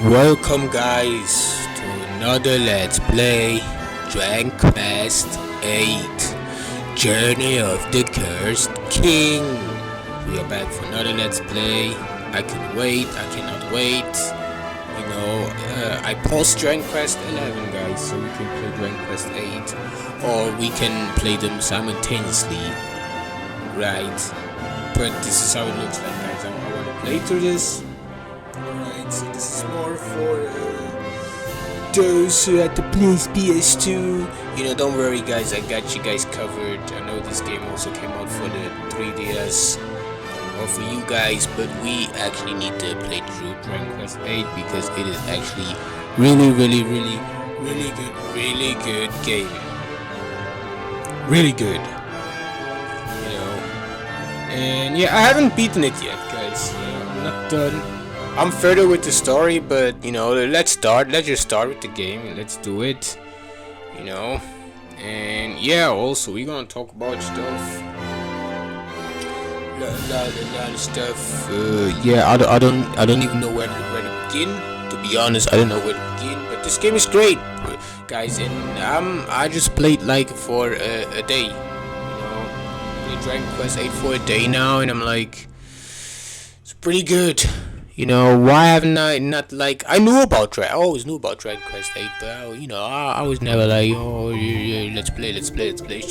Welcome guys to another Let's Play Dragon Quest VIII Journey of the Cursed King. We are back for another Let's Play. I cannot wait. I paused Dragon Quest 11 guys, so we can play Dragon Quest 8 or we can play them simultaneously. Right. But this is how it looks like guys. I want to play through this. Alright, so this is more for those who had to play PS2. Don't worry guys, I got you guys covered. I know this game also came out for the 3DS or for you guys, but we actually need to play through Dragon Quest 8 because it is actually really good game. Really good. And yeah, I haven't beaten it yet guys. I'm not done. I'm further with the story, but let's just start with the game and let's do it. And yeah, also we're gonna talk about stuff. Stuff. Yeah, I don't even know where to begin. To be honest, I don't know where to begin. But this game is great, guys, and I just played like for a day. Played Dragon Quest 8 for a day now, and I'm like, it's pretty good. Why haven't I not like I always knew about Dragon Quest 8, but I was never like, oh yeah, let's play. It's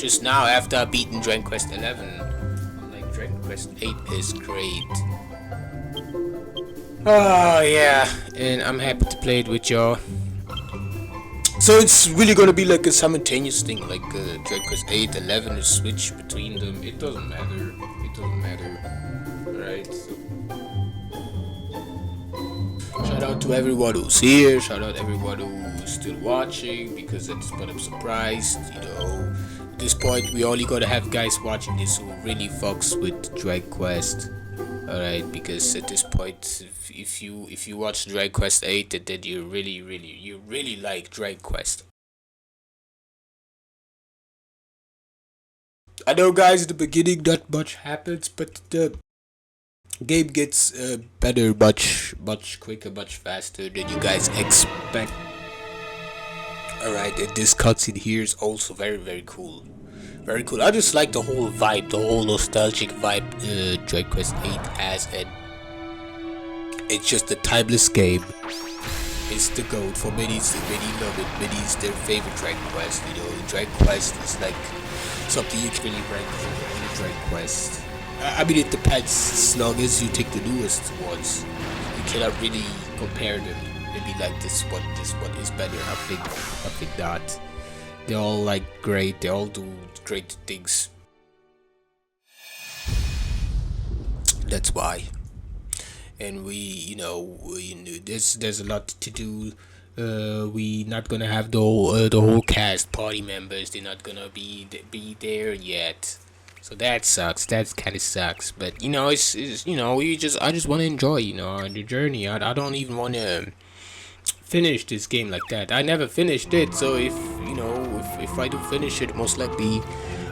just now after I've beaten Dragon Quest 11, I'm like, Dragon Quest 8 is great. Oh yeah, and I'm happy to play it with y'all. So it's really gonna be like a simultaneous thing, like Dragon Quest 8, 11, is switch between them. It doesn't matter. Right. Shout out to everyone who's here, shout out everyone who's still watching, because at this point I'm surprised, at this point we only gotta have guys watching this who really fucks with Dragon Quest. Alright, because at this point if you watch Dragon Quest 8, then you really like Dragon Quest. I know guys, at the beginning not much happens, but the game gets better much quicker, much faster than you guys expect. Alright, and this cutscene here is also very cool. I just like the whole vibe, the whole nostalgic vibe Dragon Quest 8 has, and it's just a timeless game. It's the GOAT for many love it, many is their favorite Dragon Quest. Dragon Quest is like something you can really rank for any Dragon Quest. I mean, it depends. As long as you take the newest ones, you cannot really compare them. Maybe like this one is better. I think not. They're all like great. They all do great things. That's why. And there's a lot to do. We not gonna have the whole cast, party members. They're not gonna be there yet. So that sucks. That kind of sucks. But it's I just want to enjoy the journey. I don't even want to finish this game like that. I never finished it. So if I do finish it, most likely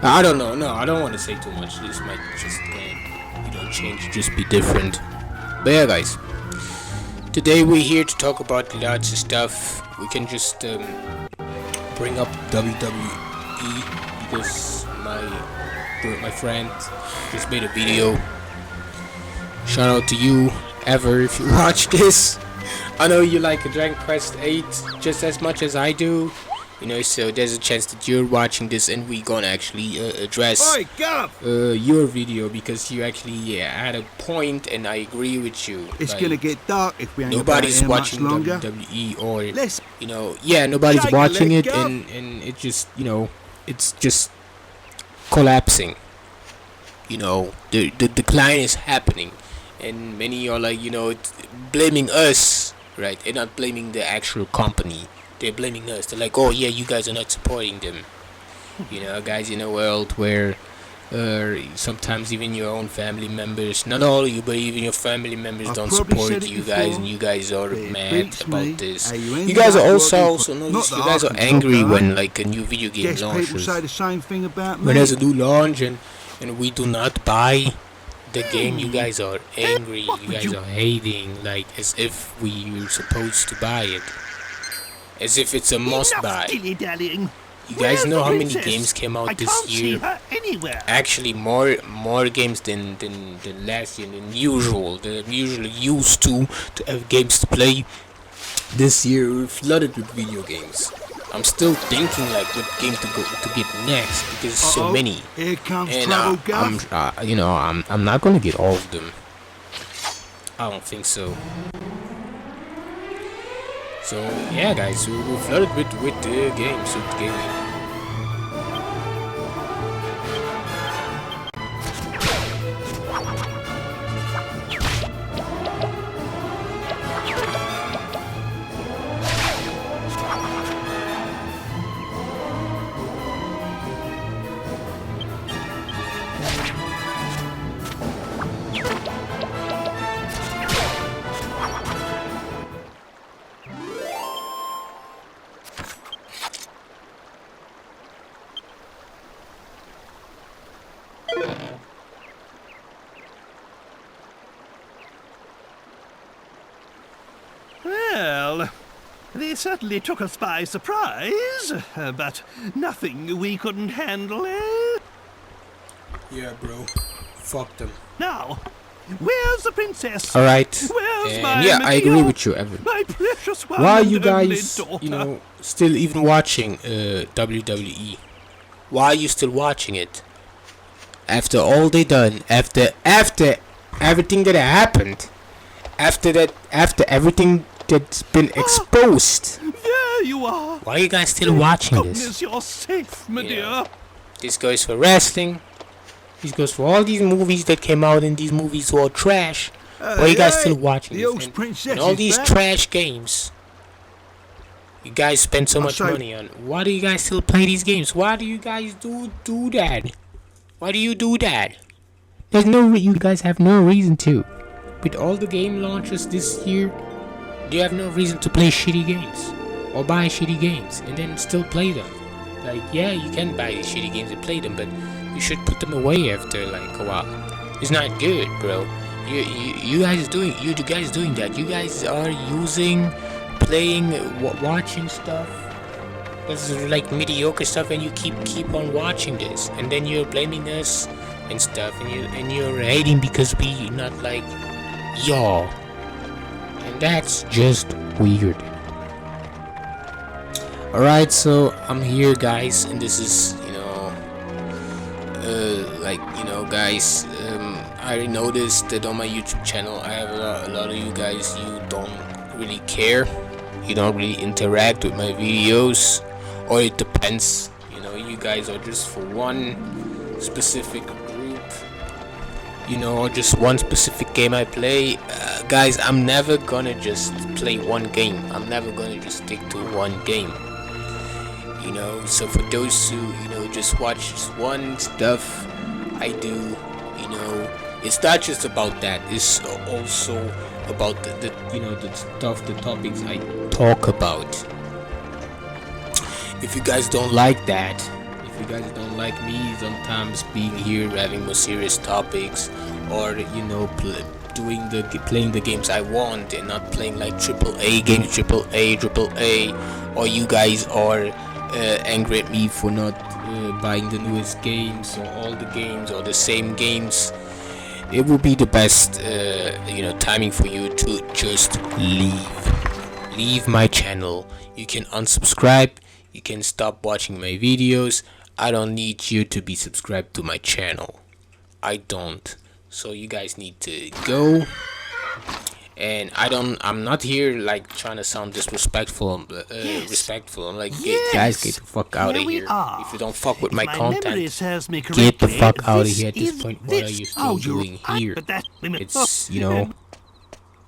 I don't know. No, I don't want to say too much. This might just change, just be different. But yeah, guys. Today we're here to talk about lots of stuff. We can just bring up WWE because my friend just made a video. Shout out to you, Ever, if you watch this. I know you like Dragon Quest 8 just as much as I do. So there's a chance that you're watching this and we gonna actually address your video, because you actually had a point and I agree with you. It's gonna get dark if we ain't nobody's watching WWE or nobody's watching it, and it just it's just collapsing. The decline is happening, and many are like it's blaming us, right? They're not blaming the actual company. They're blaming us. They're like, oh yeah, you guys are not supporting them. Guys, in a world where Sometimes even your own family members, not all of you, but even your family members I've don't probably support said it you guys, and before, you guys are but it mad beats me about this. how you You ended guys up are working also for- notice not you that I guys are can angry help, when eh? like a new video game Guess people launches. say the same thing about me. When there's a new launch and we do not buy the game, you guys are angry. You guys are hating, like as if we were supposed to buy it, as if it's a must buy. Dilly-dallying. You guys Where's know the how many princess? games came out I this can't see year? her anywhere. Actually, more games than last year, than usual. They're usually used to have games to play. This year we're flooded with video games. I'm still thinking like what game to get next because so Uh-oh, many. Here comes And trouble, Guff. I'm not gonna get all of them. I don't think so. So yeah, guys, we're flooded with games, with gaming. Well, they certainly took us by surprise, but nothing we couldn't handle, eh? Yeah, bro. Fuck them. Now, where's the princess? All right. Where's And my yeah, I agree Medea? with you, Evan. My precious one Why are and you only guys, daughter. still even watching WWE? Why are you still watching it? After all they done, after everything that happened, after everything that's been exposed, There you are. why are you guys still watching Goodness, this? you're safe, my dear. Yeah. This goes for wrestling. This goes for all these movies that came out, and these movies were trash. Why are you guys still watching The this? old princess And all is these back. trash games you guys spend so much say- money on. Why do you guys still play these games? Why do you guys do that? Why do you do that? There's you guys have no reason to. With all the game launches this year, you have no reason to play shitty games or buy shitty games and then still play them. Like, yeah, you can buy these shitty games and play them, but you should put them away after like a while. It's not good, bro. You guys doing that. You guys are playing, watching stuff. This is like mediocre stuff, and you keep on watching this, and then you're blaming us and stuff, and you're hating because we not like y'all, and that's just weird. Alright, so I'm here, guys, and this is guys, I noticed that on my YouTube channel I have a lot of you guys, you don't really care, you don't really interact with my videos, or it depends, you guys are just for one specific group, or just one specific game I play. Guys, I'm never gonna just play one game. I'm never gonna just stick to one game. So for those who just watch just one stuff I do, it's not just about that. It's also about the topics I talk about. If you guys don't like that, if you guys don't like me sometimes being here having more serious topics, or playing the games I want and not playing like AAA games, AAA, or you guys are angry at me for not buying the newest games or all the games or the same games, it will be the best timing for you to just leave my channel. You can unsubscribe, you can stop watching my videos. I don't need you to be subscribed to my channel. I don't. So you guys need to go. And I'm not here like trying to sound disrespectful, respectful. I'm like, guys, get the fuck out of here. If you don't fuck with my content, get the fuck out of here at this point. What are you still doing here?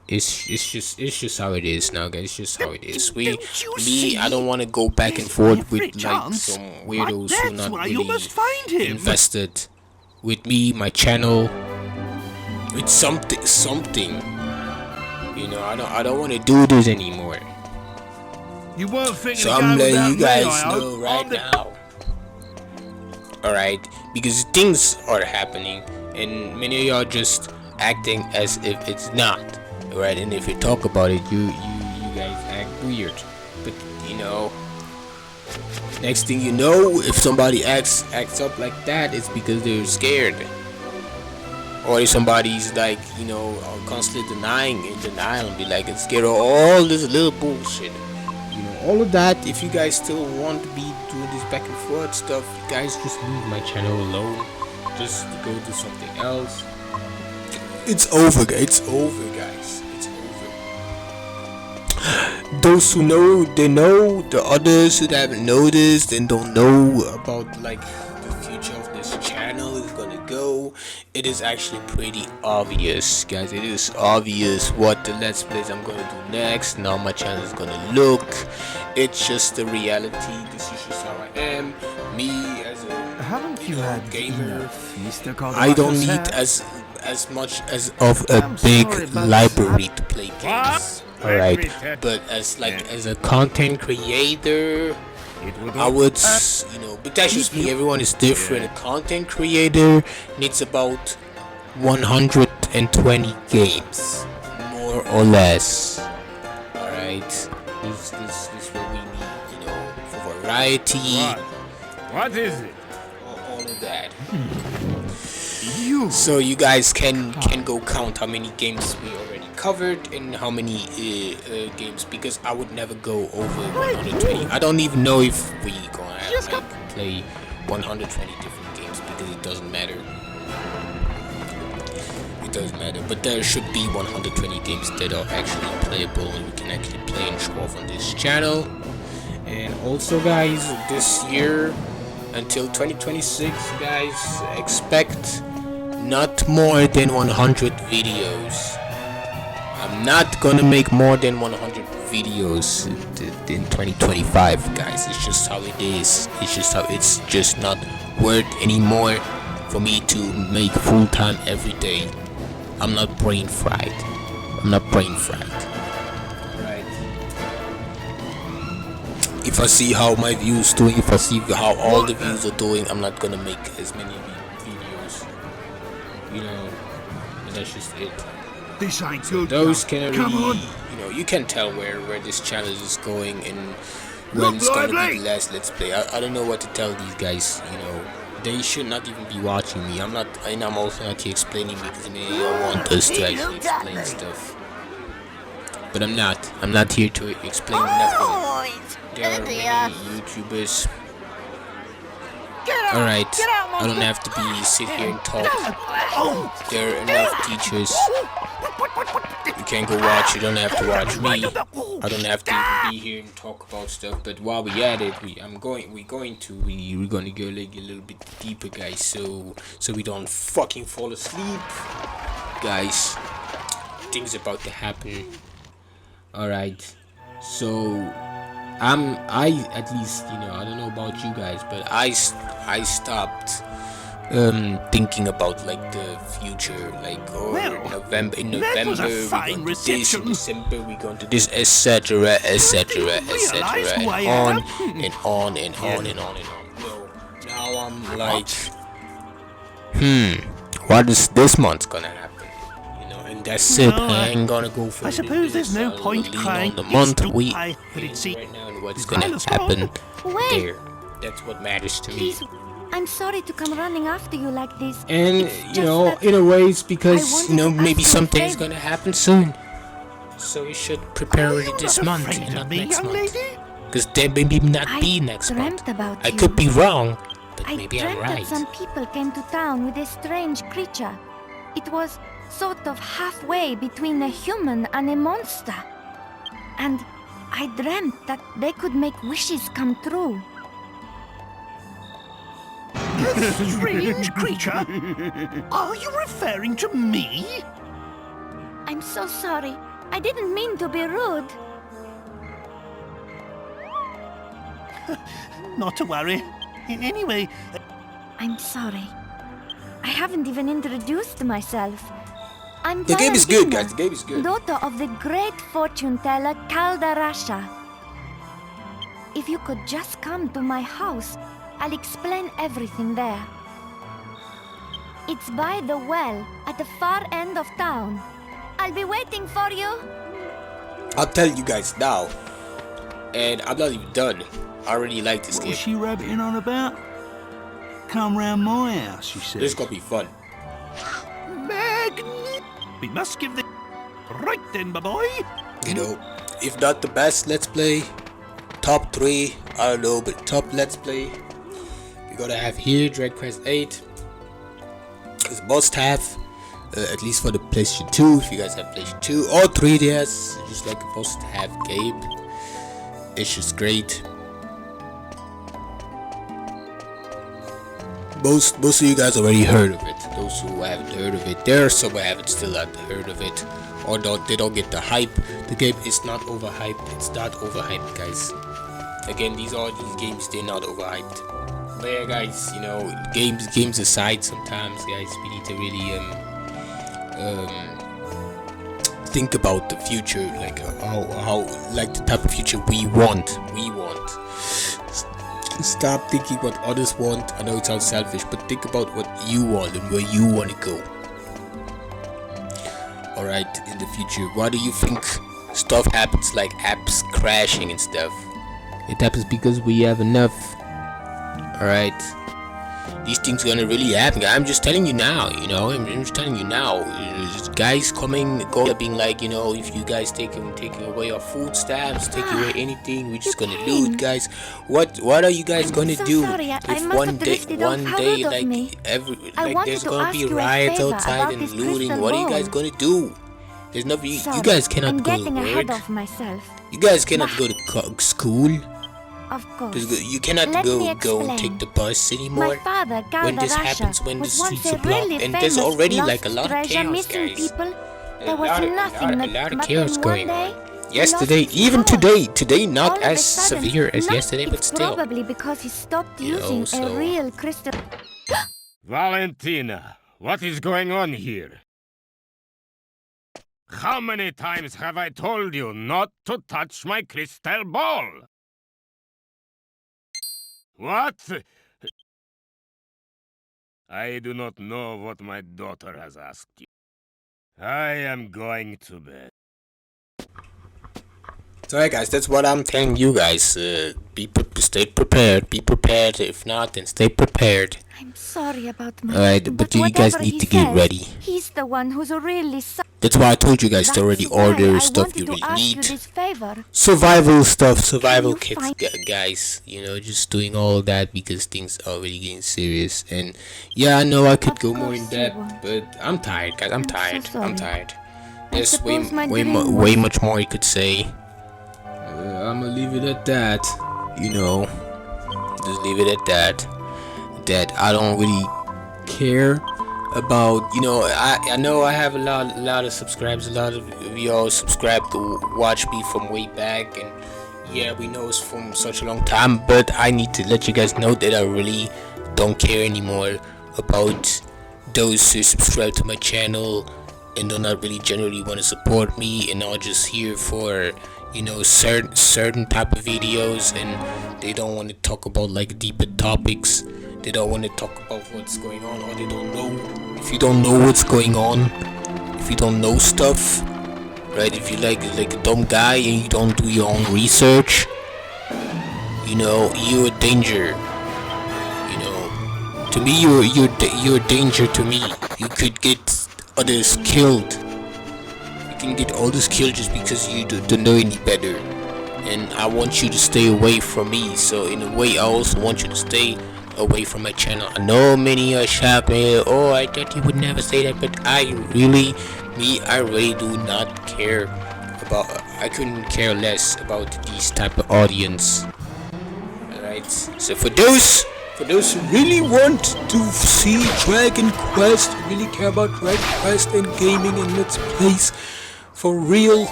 It's it's just how it is now, guys. It's just how it is. I don't want to go back and forth with like some weirdos who are not really invested with me, my channel, with something. You know, I don't want to do this anymore. You weren't thinking So of I'm going letting you without me, guys I hope. know right now. Alright, because things are happening and many of y'all just acting as if it's not. Alright, and if you talk about it, you guys act weird. But you know, next thing you know, if somebody acts up like that, it's because they're scared. Or if somebody's like, you know, constantly denying and be like, it's scared of all this little bullshit. You know, all of that. If you guys still want to be doing this back and forth stuff, you guys just leave my channel alone. Just go do something else. It's over, guys. It's over, guys. It's over. Those who know, they know. The others who haven't noticed and don't know about like the future of this channel is gonna go. It is actually pretty obvious, guys. It is obvious what the Let's Plays I'm gonna do next. Now my channel is gonna look. It's just the reality. This is just how I am. Me as a Haven't you had gamer. enough, Mr. I don't need Codemachus? as much as of a I'm big sorry, but library to play games. What? Alright, but as a content creator, I would, you know, but that's just me. Everyone is different. A content creator needs about 120 games, more or less. Alright, this is what we need, you know, for variety. What is it? All of that. So you guys can go count how many games we already covered and how many games, because I would never go over 120. I don't even know if we gonna have, like, play 120 different games, because it doesn't matter. It doesn't matter, but there should be 120 games that are actually playable and we can actually play and show off on this channel. And also, guys, this year until 2026, guys, expect not more than 100 videos. I'm not gonna make more than 100 videos in 2025, guys. It's just how it is. It's just not worth anymore for me to make full time every day. I'm not brain fried. Right. If I see how my views doing, if I see how all the views are doing, I'm not gonna make as many videos. You know, and that's just it. This ain't good. Those can Come really, on. you know, you can tell where this channel is going and when it's gonna be the last Let's Play. I don't know what to tell these guys. You know, they should not even be watching me. I'm also not here explaining because they all want us to actually explain stuff. But I'm not here to explain nothing. There are many YouTubers. Alright, I don't have to sit here and talk. There are enough teachers. You can go watch, you don't have to watch me. I don't have to even be here and talk about stuff. But while we at it, we're gonna go like a little bit deeper, guys, so we don't fucking fall asleep. Guys, things about to happen. Alright, so I at least, you know, I don't know about you guys, but I stopped thinking about like the future, like November we're going to this, in December we're going to this, etc, and on and on and on and on and on. No, now I'm like, what is this month's gonna happen? That's it. I ain't gonna go for I suppose there's no point crying on the month we but it seems right now and what's gonna happen there. That's what matters to me. Please, I'm sorry to come running after you like this. And It's you just know, that in a way, it's I because wanted you know to maybe ask you a something's favor. gonna happen soon. So we should prepare already this Not month afraid and of not me, next young month. lady? Because there may not I be next month. dreamt about I you. could be wrong, but I maybe I'm dreamt right. that some people came to town with a strange creature. It was sort of halfway between a human and a monster. And I dreamt that they could make wishes come true. A strange creature? Are you referring to me? I'm so sorry. I didn't mean to be rude. Not to worry. Anyway, I'm sorry. I haven't even introduced myself. I'm The game is good, Valentina, guys. The game is good. daughter of the great fortune teller Caldarasha. If you could just come to my house, I'll explain everything there. It's by the well at the far end of town. I'll be waiting for you. I'll tell you guys now. And I'm not even done. I already like this What game. was she rabbiting on about? Come round my house, she said. This is gonna be fun. We must give the... Right then, my boy. You know, if not the best let's play, top 3, I don't know, but top let's play we're gonna have here. Dragon Quest 8 is must have, at least for the PlayStation 2. If you guys have PlayStation 2 or 3DS, just like a must have game. It's just great. Most of you guys already heard of it. Those who haven't heard of it, there are some who haven't still not heard of it, or they don't get the hype. The game is not overhyped. It's not overhyped, guys. Again, these games, they're not overhyped. But yeah, guys, you know, games aside, sometimes, guys, we need to really think about the future, like how like the type of future we want. Stop thinking what others want. I know it sounds selfish, but think about what you want and where you want to go. Alright, in the future, why do you think stuff happens, like apps crashing and stuff? It happens because we have enough. Alright, these things are gonna really happen. I'm just telling you now, you know. I'm just telling you now. Guys coming, going, being like, you know, if you guys taking away our food stamps, take away anything, we're just gonna loot, guys. What are you guys gonna do sorry, I if must one have day, drifted off. How rude of me. there's to gonna ask be you a riots favor outside about and this looting? crystal What are you guys ball. gonna do? There's nothing. You Sorry, guys cannot I'm go to getting ahead work. of myself. You guys cannot Bah. go to school. Of course. You cannot Let me go explain. and take the bus My anymore. father, When this Caldarasha, happens, when the was once streets a are blocked, really and there's famous already lost like a lot of treasure chaos, missing guys. people. A There was lot of nothing but chaos in going one day, on. he Yesterday, lost his even power. today, not All of as a sudden, severe as not- yesterday, but it's still. probably because he stopped You know, using so- a real crystal. Valentina, what is going on here? How many times have I told you not to touch my crystal ball? What? I do not know what my daughter has asked you. I am going to bed. So yeah, guys, that's what I'm telling you guys. Stay prepared. Be prepared. If not, then stay prepared. I'm sorry about my. Alright, but you guys whatever need he to get says, ready. He's the one who's really. That's why I told you guys to already That's why order I stuff you wanted to really ask you need. this favor. Survival stuff, survival you kits, find- guys. You know, just doing all of that because things are really getting serious. And yeah, I know I could Of go more in course you depth, won't. but I'm tired, guys. I'm so tired. I'm sorry. tired. I There's way, suppose my way, dream way was- much more you could say. I'm gonna leave it at that. You know, just leave it at that. That I don't really care about. You know, I know I have a lot of subscribers. A lot of y'all subscribe to watch me from way back, and yeah, we know it's from such a long time. But I need to let you guys know that I really don't care anymore about those who subscribe to my channel and do not really generally want to support me and are just here for, you know, certain type of videos, and they don't want to talk about like deeper topics. They don't want to talk about what's going on, or they don't know. If you don't know what's going on, if you don't know stuff, right? If you like a dumb guy and you don't do your own research, you know, you're a danger. You know, to me, you're a danger to me. You could get others killed. You can get others killed just because you don't know any better. And I want you to stay away from me. So in a way, I also want you to stay away from my channel. I know many are shopping. Oh, I thought you would never say that, but I really do not care about. I couldn't care less about these type of audience. Alright. So for those who really want to see Dragon Quest, really care about Dragon Quest and gaming and Let's Plays for real,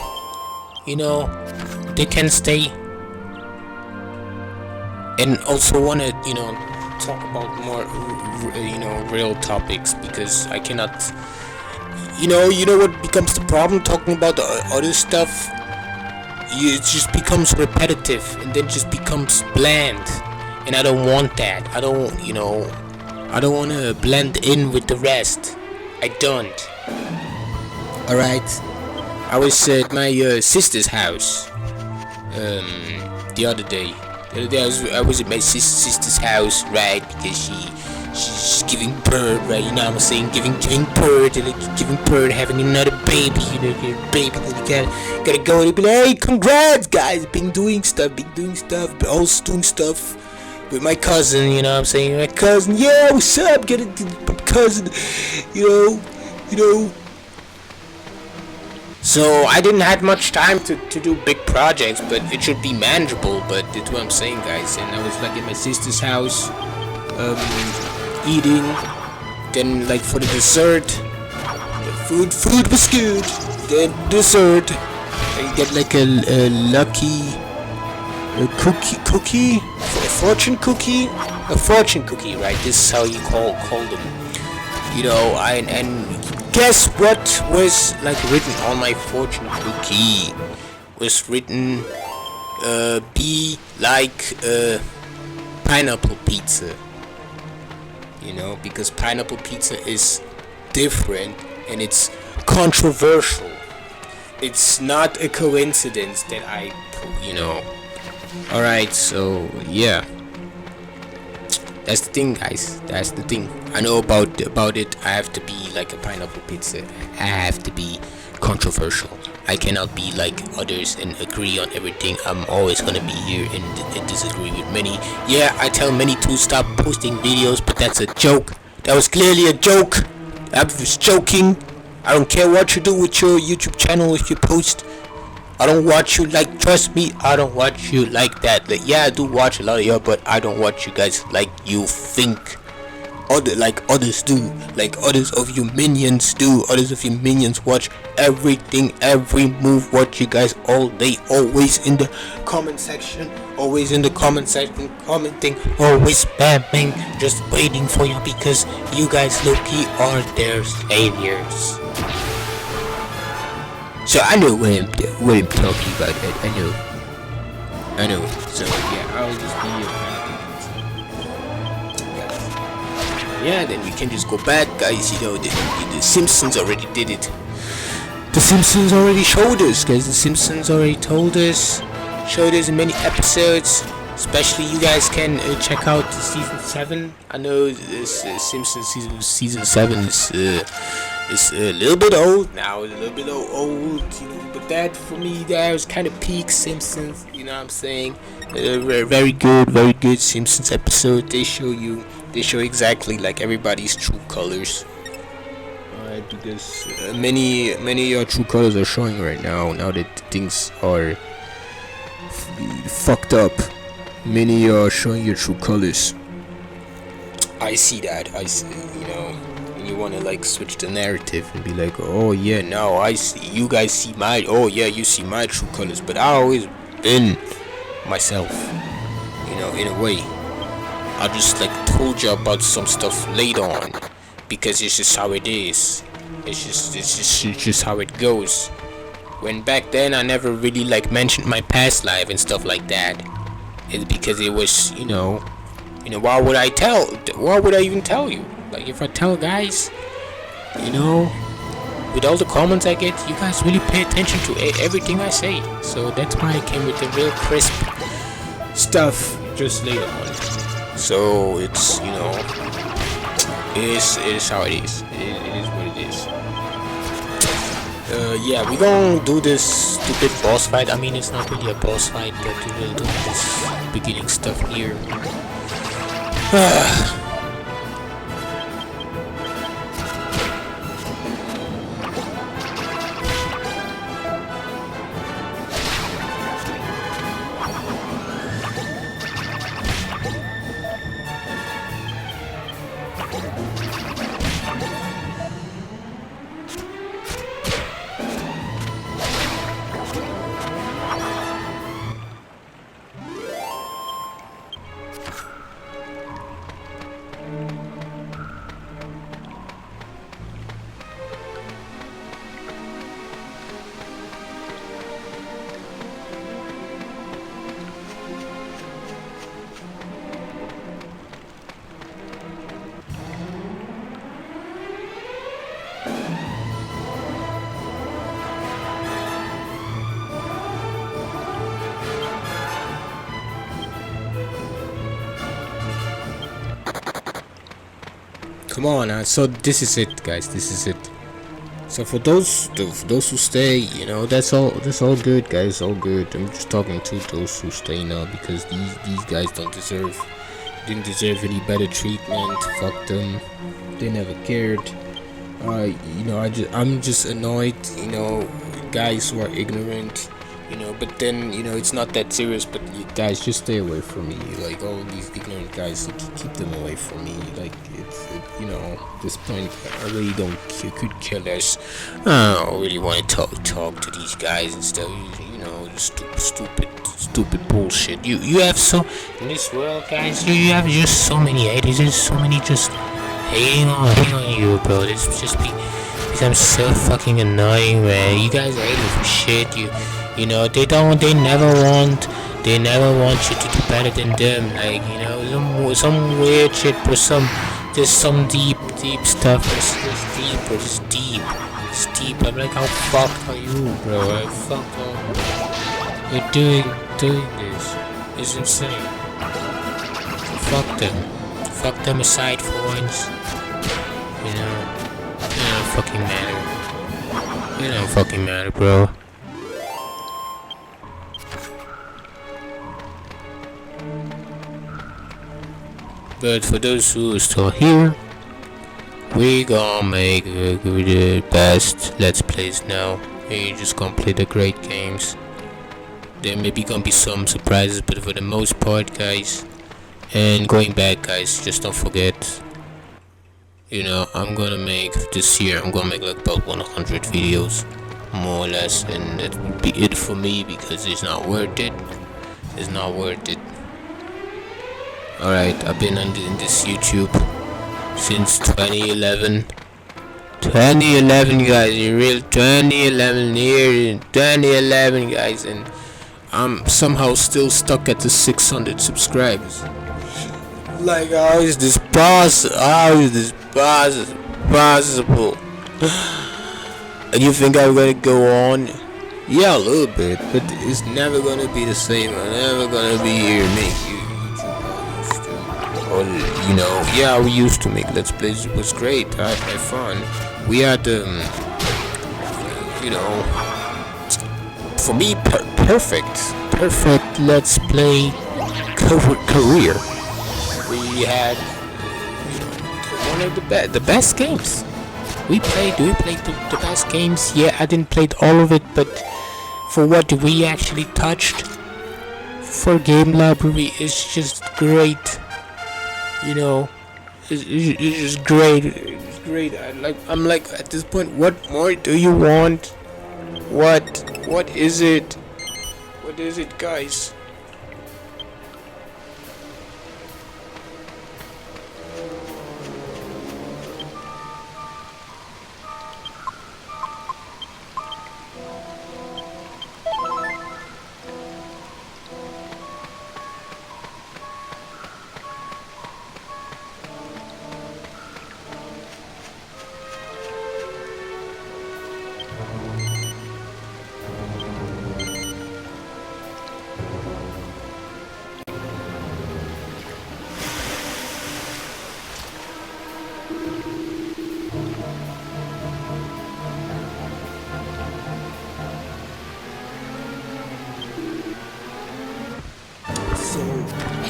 you know, they can stay. And also wanna, you know, talk about more, real topics, because I cannot. You know what becomes the problem talking about the other stuff? It just becomes repetitive and then just becomes bland, and I don't want that. I don't want to blend in with the rest. I don't. All right. I was at my sister's house the other day. I was at my sister's house, right? Because she's giving birth, right? You know what I'm saying? Giving birth, having another baby, baby. Then you gotta go and be like, hey, congrats, guys! Been doing stuff, but also doing stuff with my cousin. You know what I'm saying? My cousin, yeah, what's up? Get it, cousin. You know. So I didn't have much time to do big projects, but it should be manageable. But that's what I'm saying, guys. And I was like at my sister's house, eating. Then like for the dessert, the food was good. Then dessert, I get like a lucky cookie, a fortune cookie, right? This is how you call them. And guess what was like written on my fortune cookie? Was written be like pineapple pizza. Because pineapple pizza is different and it's controversial. It's not a coincidence that Alright, so yeah. That's the thing, guys. That's the thing. I know about it. I have to be like a pineapple pizza. I have to be controversial. I cannot be like others and agree on everything. I'm always gonna be here and disagree with many. Yeah, I tell many to stop posting videos, but that's a joke. That was clearly a joke. I was joking. I don't care what you do with your YouTube channel if you post. I don't watch you like, trust me, I don't watch you like that. Like, yeah, I do watch a lot of y'all, but I don't watch you guys like you think others do, like others of your minions do. Others of your minions watch everything, every move, what you guys all day, always in the comment section, commenting, always spamming, just waiting for you, because you guys low-key are their saviors. So I know what I'm talking about. I know. So yeah, I'll just be yeah, then we can just go back, guys. The Simpsons already did it. The Simpsons already showed us, guys. The Simpsons already showed us in many episodes. Especially you guys can check out season 7. I know this Simpsons season 7 is a little bit old now, but that for me, that was kind of peak Simpsons, you know what I'm saying? Very good Simpsons episode. They show exactly like everybody's true colors. Alright, because many of your true colors are showing right now that things are fucked up. Many are showing your true colors. I see that, and you want to like switch the narrative and be like, oh yeah, now I see, you guys see my, oh yeah, you see my true colors, but I always been myself, in a way. I just like told you about some stuff later on, because it's just how it is. It's just how it goes. When back then I never really like mentioned my past life and stuff like that. It's because it was, why would I even tell you? Like, if I tell guys, with all the comments I get, you guys really pay attention to everything I say. So that's why I came with the real crisp stuff just later on. So it's, it is how it is. It is what it is. Yeah, we gonna do this stupid boss fight. I mean, it's not really a boss fight, but we will do this beginning stuff here. come on. So this is it, guys. This is it. So for those who stay, you know, that's all good, guys. All good. I'm just talking to those who stay now because these guys didn't deserve any better treatment. Fuck them. They never cared. You know, I'm just annoyed. You know, guys who are ignorant. You know, but then, you know, it's not that serious, but you guys just stay away from me. Like, all these ignorant guys, keep them away from me. Like, you know, at this point, I really don't, you could kill us. I don't really want to talk to these guys and stuff. You know, stupid bullshit. You have so, in this world, guys, you have just so many haters. There's so many just hating on you, bro. It's just because I'm so fucking annoying, man. You guys are hating for shit. You know, they never want you to do better than them. Like, you know, some weird shit, but some deep stuff. It's deep. I'm like, how fucked are you, bro? Like, fuck off. You're doing this. It's insane. Fuck them. Fuck them aside for once. You know, it don't fucking matter. It don't fucking matter, bro. But for those who are still here, we gonna make the best Let's Plays now. And you just gonna play the great games. There maybe gonna be some surprises, but for the most part, guys, and going back, guys, just don't forget, you know, I'm gonna make this year, I'm gonna make like about 100 videos, more or less, and that would be it for me because it's not worth it. It's not worth it. Alright, I've been in this YouTube since 2011. 2011, guys, in real 2011, here in 2011, guys, and I'm somehow still stuck at the 600 subscribers. Like, how is this possible? And you think I'm gonna go on? Yeah, a little bit, but it's never gonna be the same. I'm never gonna be here make you. Or, you know, yeah, we used to make Let's Plays. It was great. I had fun. We had, you know, for me, perfect Let's Play career. We had, you know, one of the best games. We played the best games. Yeah, I didn't play all of it, but for what we actually touched, for game library, it's just great. You know, it's just great. It's great. I'm like at this point, what more do you want? What is it? What is it, guys?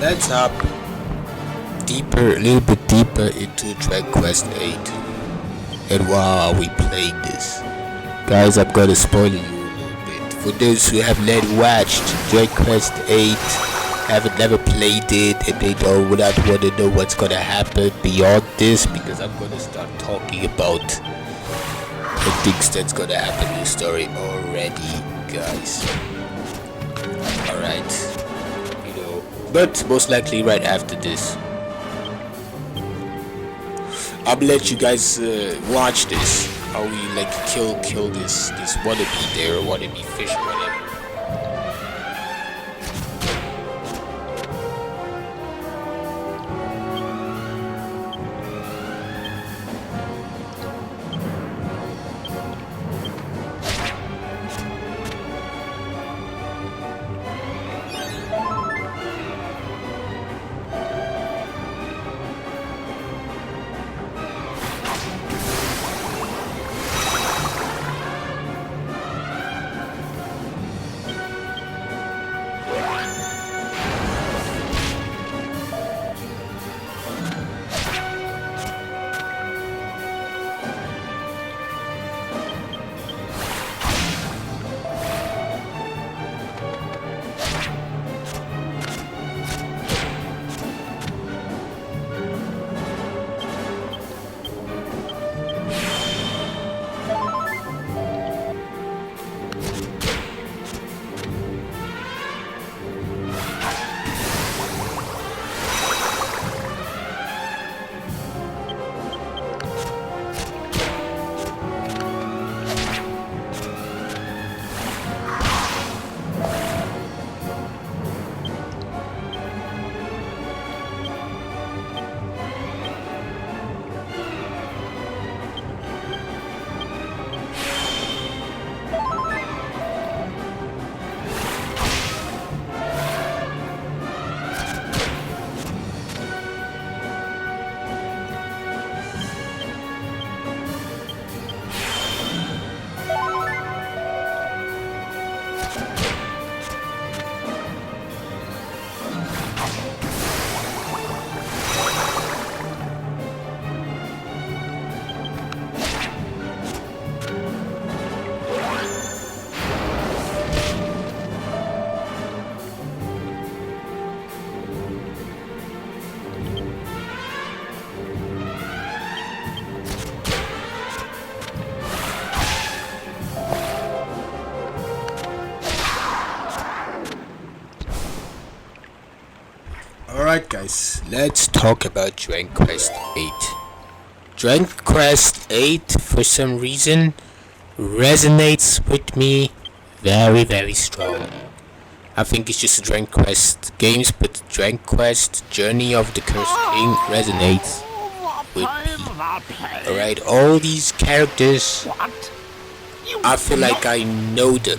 Let's hop a little bit deeper into Dragon Quest VIII. And while we played this, guys, I'm gonna spoil you a little bit. For those who have not watched Dragon Quest VIII, haven't never played it, and they don't want to know what's gonna happen beyond this, because I'm gonna start talking about the things that's gonna happen in the story already, guys. Alright. But most likely right after this. I'll let you guys watch this. How we like kill this wannabe there, or wannabe fish or whatever. Alright guys, let's talk about Dragon Quest 8. Dragon Quest 8 for some reason resonates with me very strong. I think it's just Dragon Quest games, but Dragon Quest Journey of the Cursed King resonates with me. Alright, all these characters, I feel like I know them.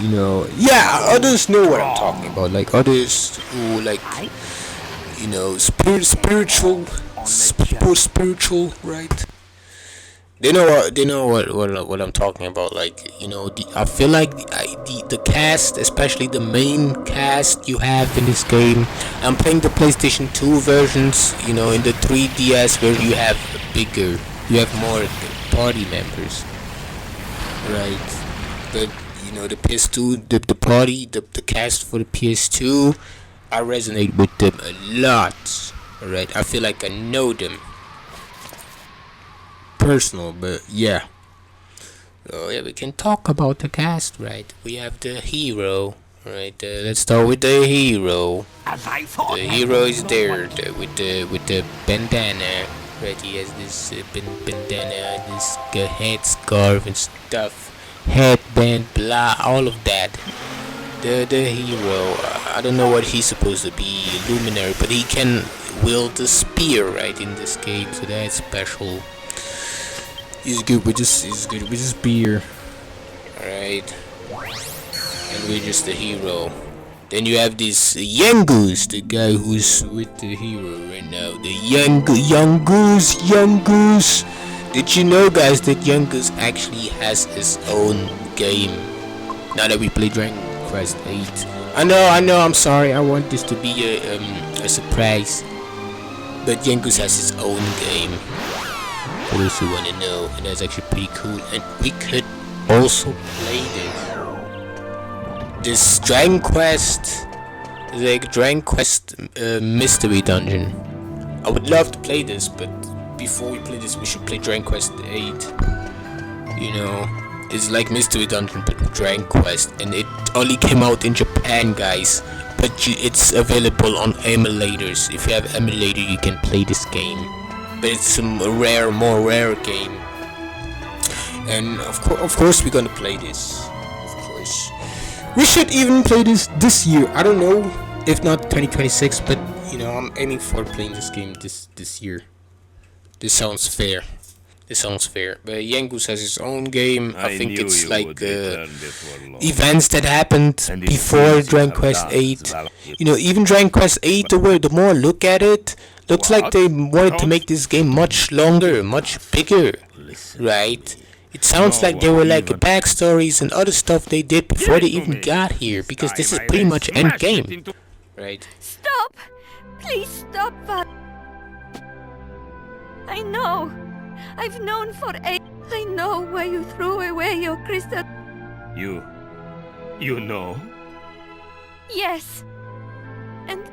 You know, yeah, others know what I'm talking about. Like others who like, you know, spiritual, right? They know what I'm talking about. Like, you know, I feel like the cast, especially the main cast you have in this game. I'm playing the PlayStation 2 versions. You know, in the 3DS where you have more party members, right? But you know, the PS2, the cast for the PS2, I resonate with them a lot. Alright, I feel like I know them personal, but yeah. So yeah, we can talk about the cast, right? We have the hero, right? Let's start with the hero. The hero is there with the bandana, right? He has this bandana, this head scarf and stuff. Headband, blah, all of that. The hero, I don't know what he's supposed to be, luminary, but he can wield the spear, right, in this game, so that's special. He's good with his spear, alright, and we're just the hero. Then you have this young goose, the guy who's with the hero right now, the young goose. Did you know, guys, that Young Goose actually has his own game? Now that we play Dragon Quest 8. I know, I'm sorry, I want this to be a surprise. But Young Goose has his own game. For those who want to know, and that's actually pretty cool. And we could also play this Dragon Quest, like Dragon Quest Mystery Dungeon. I would love to play this, but before we play this, we should play Dragon Quest 8. You know, it's like Mystery Dungeon but Dragon Quest, and it only came out in Japan, guys. But it's available on emulators. If you have emulator, you can play this game. But it's a more rare game. And of course, we're gonna play this. Of course, we should even play this year. I don't know, if not 2026, but you know, I'm aiming for playing this game this year. This sounds fair. But Young Goose has his own game. I think it's like events that happened before Dragon Quest 8. You know, even Dragon Quest 8, the more I look at it, looks like they wanted to make this game much longer, much bigger, right? It sounds like there were like backstories and other stuff they did before they even got here, because this is pretty much end game, right? Stop! Please stop, Father. I know. I've known for I know why you threw away your crystal. You know? Yes. And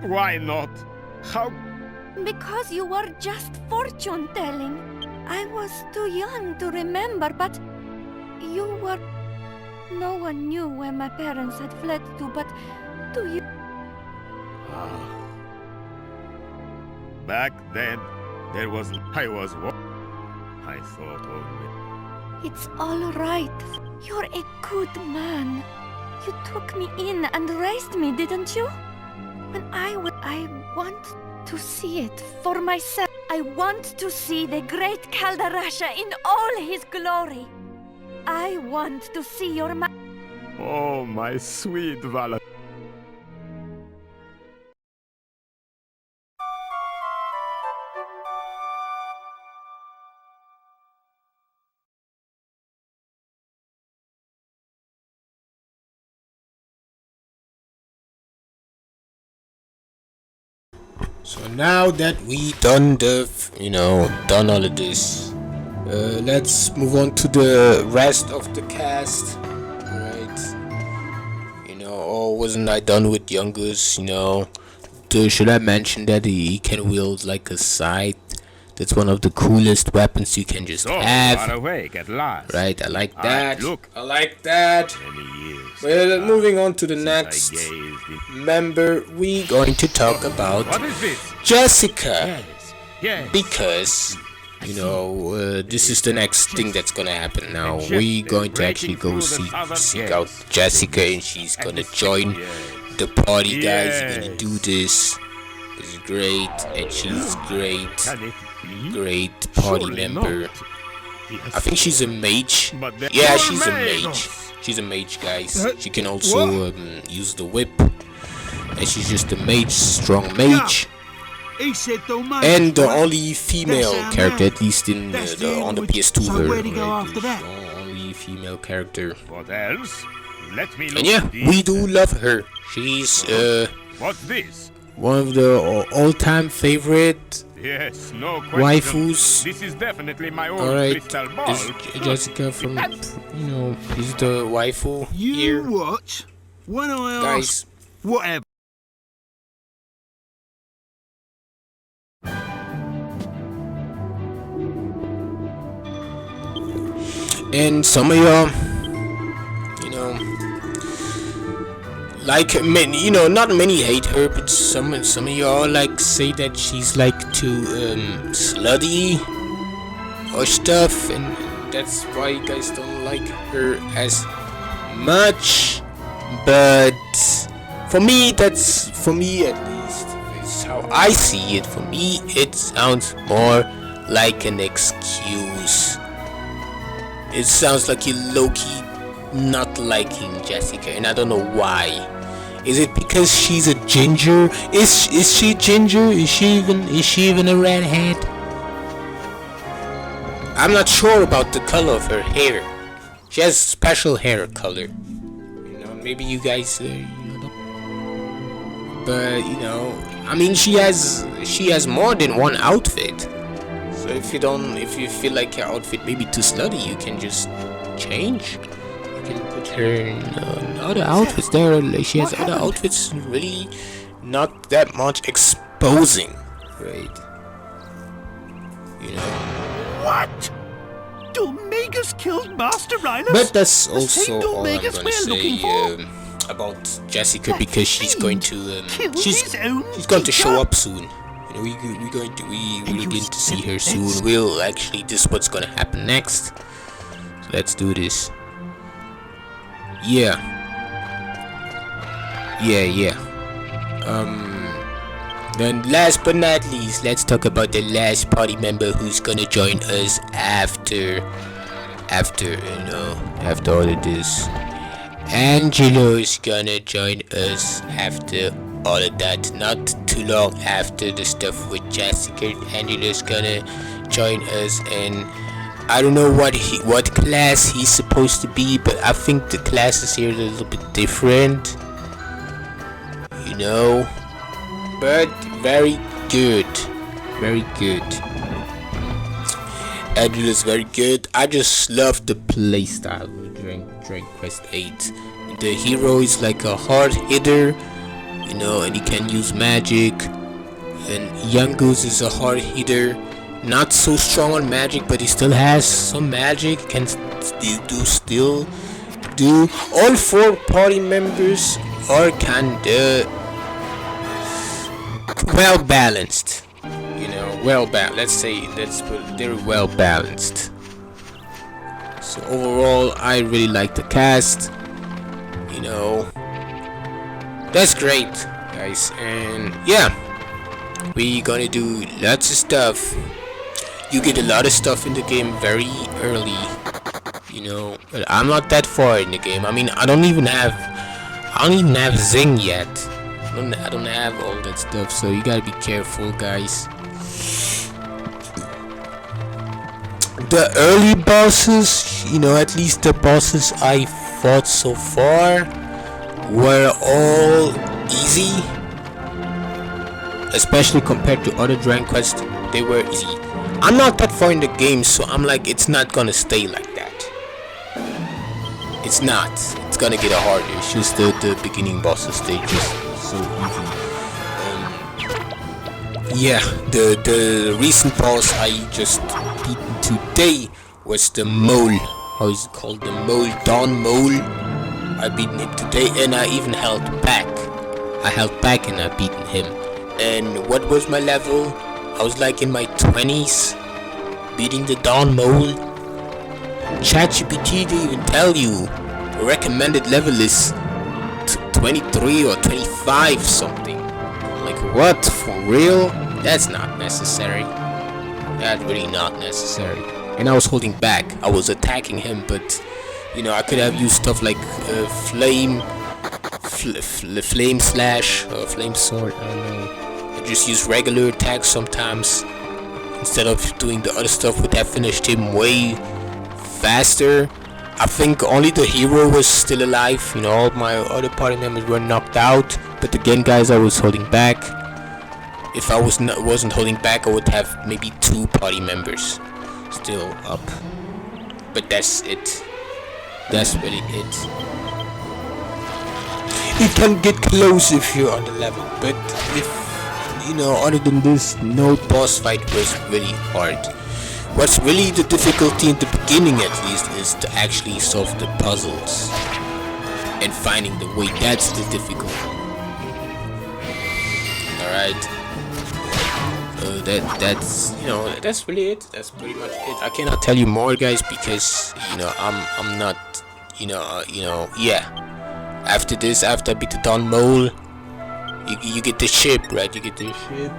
Why not? How? because you were just fortune telling. I was too young to remember, but you were... No one knew where my parents had fled to, but do you... Back then, I thought only. It's all right. You're a good man. You took me in and raised me, didn't you? When I want to see it for myself. I want to see the great Caldarasha in all his glory. I want to see your Oh, my sweet Vala. So now that we done done all of this, let's move on to the rest of the cast. Alright. You know, or wasn't I done with Young Goose? You know, should I mention that he can wield like a scythe? That's one of the coolest weapons you can just So, you have. are awake at last. Right, I like Ah, that. look. I like that. Many years. Well, moving on to the since next I gazed in- member, we going to talk about What is this? Jessica. Yes. Yes. Because, you know, this is the next thing that's gonna happen now. We going to actually go seek out Jessica, and she's gonna join the party, guys. You're gonna do this. This is great, and she's great. Can it be? Great party Surely member. not. I think she's a mage. But they Yeah, are she's a made. mage. She's a mage, guys. She can also use the whip. And she's just a mage, strong mage. He said don't mind. And the right? only female That's our character, man. at least in That's on the language. PS2 So version. where do you go after that? The only female character. What else? Let me look. And yeah, deep. we do love her. She's What's this? one of the all-time favorite Yes, no question. waifus. This is definitely my own Alright, crystal ball. is Jessica from, you know, is the waifu You here, what? When I ask, guys. whatever. And some of y'all, you know, like many, you know, not many hate her, but some of y'all like say that she's like too slutty or stuff, and that's why you guys don't like her as much. But for me at least, it's how I see it. For me, it sounds more like an excuse. It sounds like you low-key not liking Jessica, and I don't know why. Is it because she's a ginger? Is she ginger? Is she even a redhead? I'm not sure about the color of her hair. She has special hair color. You know, maybe you guys, you know. But you know, I mean, she has more than one outfit. So if you feel like your outfit may be too slutty, you can just change. You can put her in other outfits. She has other outfits, really not that much exposing, right? You know. What? Domega's killed Master Rhinus? But that's The also same all I'm Domegas gonna we're looking say for. about Jessica, That because she's going to killed she's his own going to show teacher? up soon. You know, we really get to see her soon. We'll actually, this is what's gonna happen next. So let's do this. Yeah. Then last but not least, let's talk about the last party member who's gonna join us after all of this. Angelo is gonna join us after all of that. Not too long after the stuff with Jessica, Angelo's gonna join us, and I don't know what class he's supposed to be, but I think the classes here are a little bit different. You know, but very good. Angelo's very good. I just love the playstyle during Quest 8. The hero is like a hard hitter, you know, and he can use magic. And Young Goose is a hard hitter, not so strong on magic, but he still has some magic. Can still do. All four party members are kinda well balanced. You know, they're well balanced. So overall, I really like the cast. You know, that's great, guys. And yeah, we gonna do lots of stuff. You get a lot of stuff in the game very early. You know, but I'm not that far in the game. I mean, I don't even have Zing yet. I don't have all that stuff, so you gotta be careful, guys. The early bosses, you know, at least the bosses I fought so far, were all easy. Especially compared to other Dragon Quest, they were easy. I'm not that far in the game, so I'm like, it's not gonna stay like that. It's not. It's gonna get harder. It's just the beginning bosses, they just so easy. Yeah, the recent boss I just beaten today was the mole. How is it called? The mole, Dawn Mole. I beaten him today, and I even held back. I held back and I beaten him. And what was my level? I was like in my 20s, beating the Dawn Mole. ChatGPT didn't even tell you. The recommended level is 23 or 25 something. Like, what? For real? That's not necessary. That's really not necessary. And I was holding back. I was attacking him, but you know, I could have used stuff like flame slash or flame sword. I don't know. I just use regular attacks sometimes instead of doing the other stuff. Would have finished him way faster. I think only the hero was still alive. You know, all my other party members were knocked out. But again, guys, I was holding back. If I wasn't holding back, I would have maybe 2 party members still up. But that's it. That's really it. It can get close if you're on the level, but if you know, other than this, no boss fight was really hard. What's really the difficulty in the beginning, at least, is to actually solve the puzzles and finding the way. That's the difficulty. All right. That's you know, that's really it. That's pretty much it. I cannot tell you more, guys, because you know I'm not yeah. After this, after I beat the Dawn Mole, you get the ship, right? You get the ship,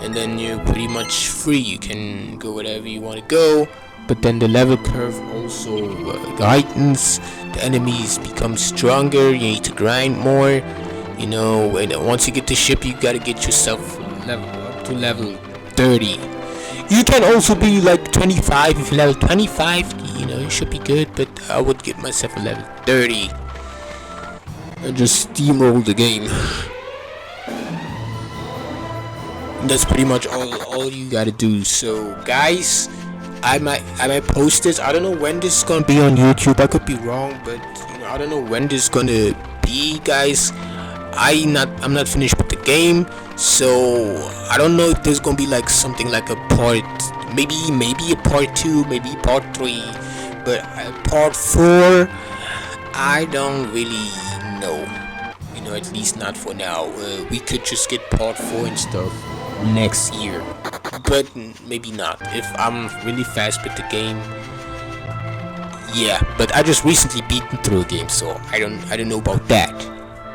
and then you're pretty much free. You can go wherever you want to go. But then the level curve also heightens. The enemies become stronger. You need to grind more. You know, and once you get the ship, you gotta get yourself level up to level 30. You can also be like 25. If you level 25, you know, you should be good. But I would get myself a level 30 and just steamroll the game. And that's pretty much all you gotta do. So guys, I might post this. I don't know when this is gonna be on YouTube. I could be wrong, but you know, I don't know when this is gonna be, guys. I'm not finished with the game, so I don't know if there's gonna be like something like a part, maybe a part 2, maybe part 3, but part 4, I don't really know. You know, at least not for now. We could just get part 4 and stuff next year, but maybe not if I'm really fast with the game. Yeah, but I just recently beaten through a game, so I don't know about that.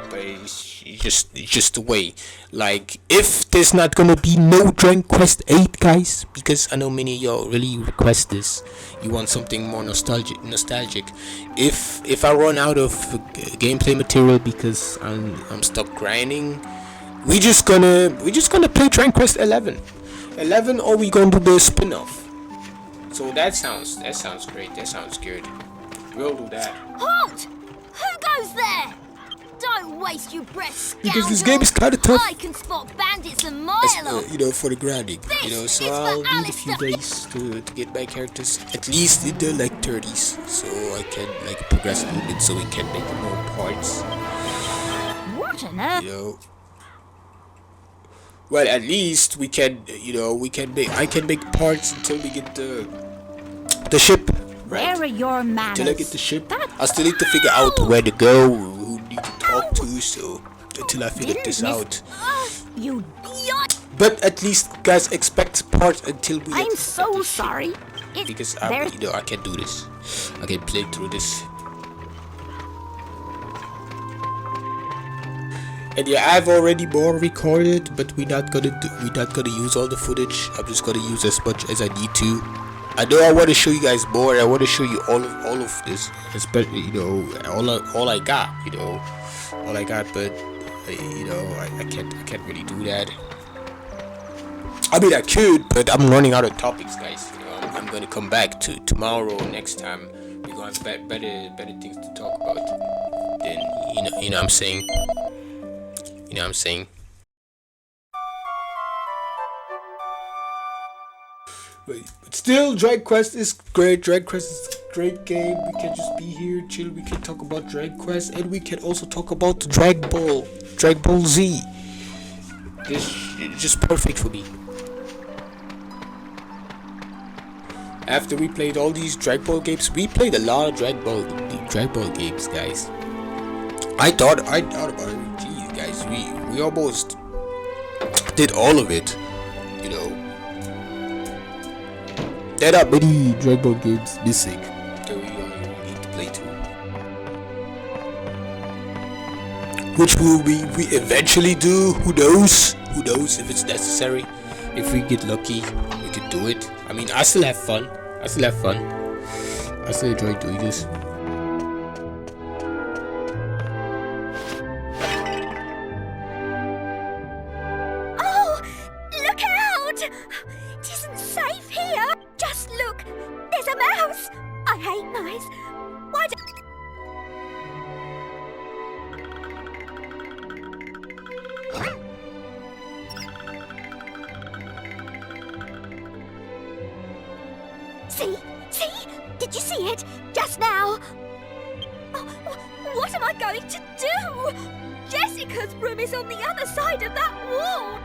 But it's just the way. Like, if there's not gonna be no Dragon Quest 8, guys, because I know many of y'all really request this. You want something more nostalgic. If I run out of gameplay material because I'm stuck grinding, we just gonna play Dragon Quest 11, or we gonna do the spin-off. So that sounds great. That sounds good. We'll do that. Halt! Who goes there? Don't waste your breath, scoundrel. Because this game is kind of tough. I can spot bandits a mile off. You know, for the grinding. You know, This so is for I'll need a few Alexis. days to get my characters at least in the like 30s, so I can like progress a little bit, so we can make more parts. What on earth? You know. Well, at least we can, you know, I can make parts until we get the ship, right? Where are your manners? Until I get the ship, I still need to figure out where to go, who need to talk to, so until I figure this out. You yacht! But at least, guys, expect parts until we I'm get so the ship, sorry. because I can do this. I can play through this. And yeah, I've already more recorded, but we're not gonna use all the footage. I'm just gonna use as much as I need to. I know I want to show you guys more. I want to show you all of this, especially, you know, all I got, you know, all I got. But you know, I can't really do that. I mean, I could, but I'm running out of topics, guys. You know, I'm gonna come back to tomorrow or next time. We're gonna have better things to talk about. Then you know what I'm saying. You know what I'm saying? But still, Dragon Quest is great. Dragon Quest is a great game. We can just be here, chill. We can talk about Dragon Quest, and we can also talk about Dragon Ball Z. This just perfect for me. After we played all these Dragon Ball games, we played a lot of Dragon Ball games, guys. I thought about it. Jeez, guys, we almost did all of it. You know, there are many Dragon Ball games missing that we need to play through. Which will we eventually do? Who knows? Who knows if it's necessary? If we get lucky, we could do it. I mean, I still have fun. I still enjoy doing this. Oh, look out! It isn't safe here. Just look. There's a mouse. I hate mice. Why do... See? Did you see it? Just now? Oh, what am I going to do? Jessica's room is on the other side of that wall.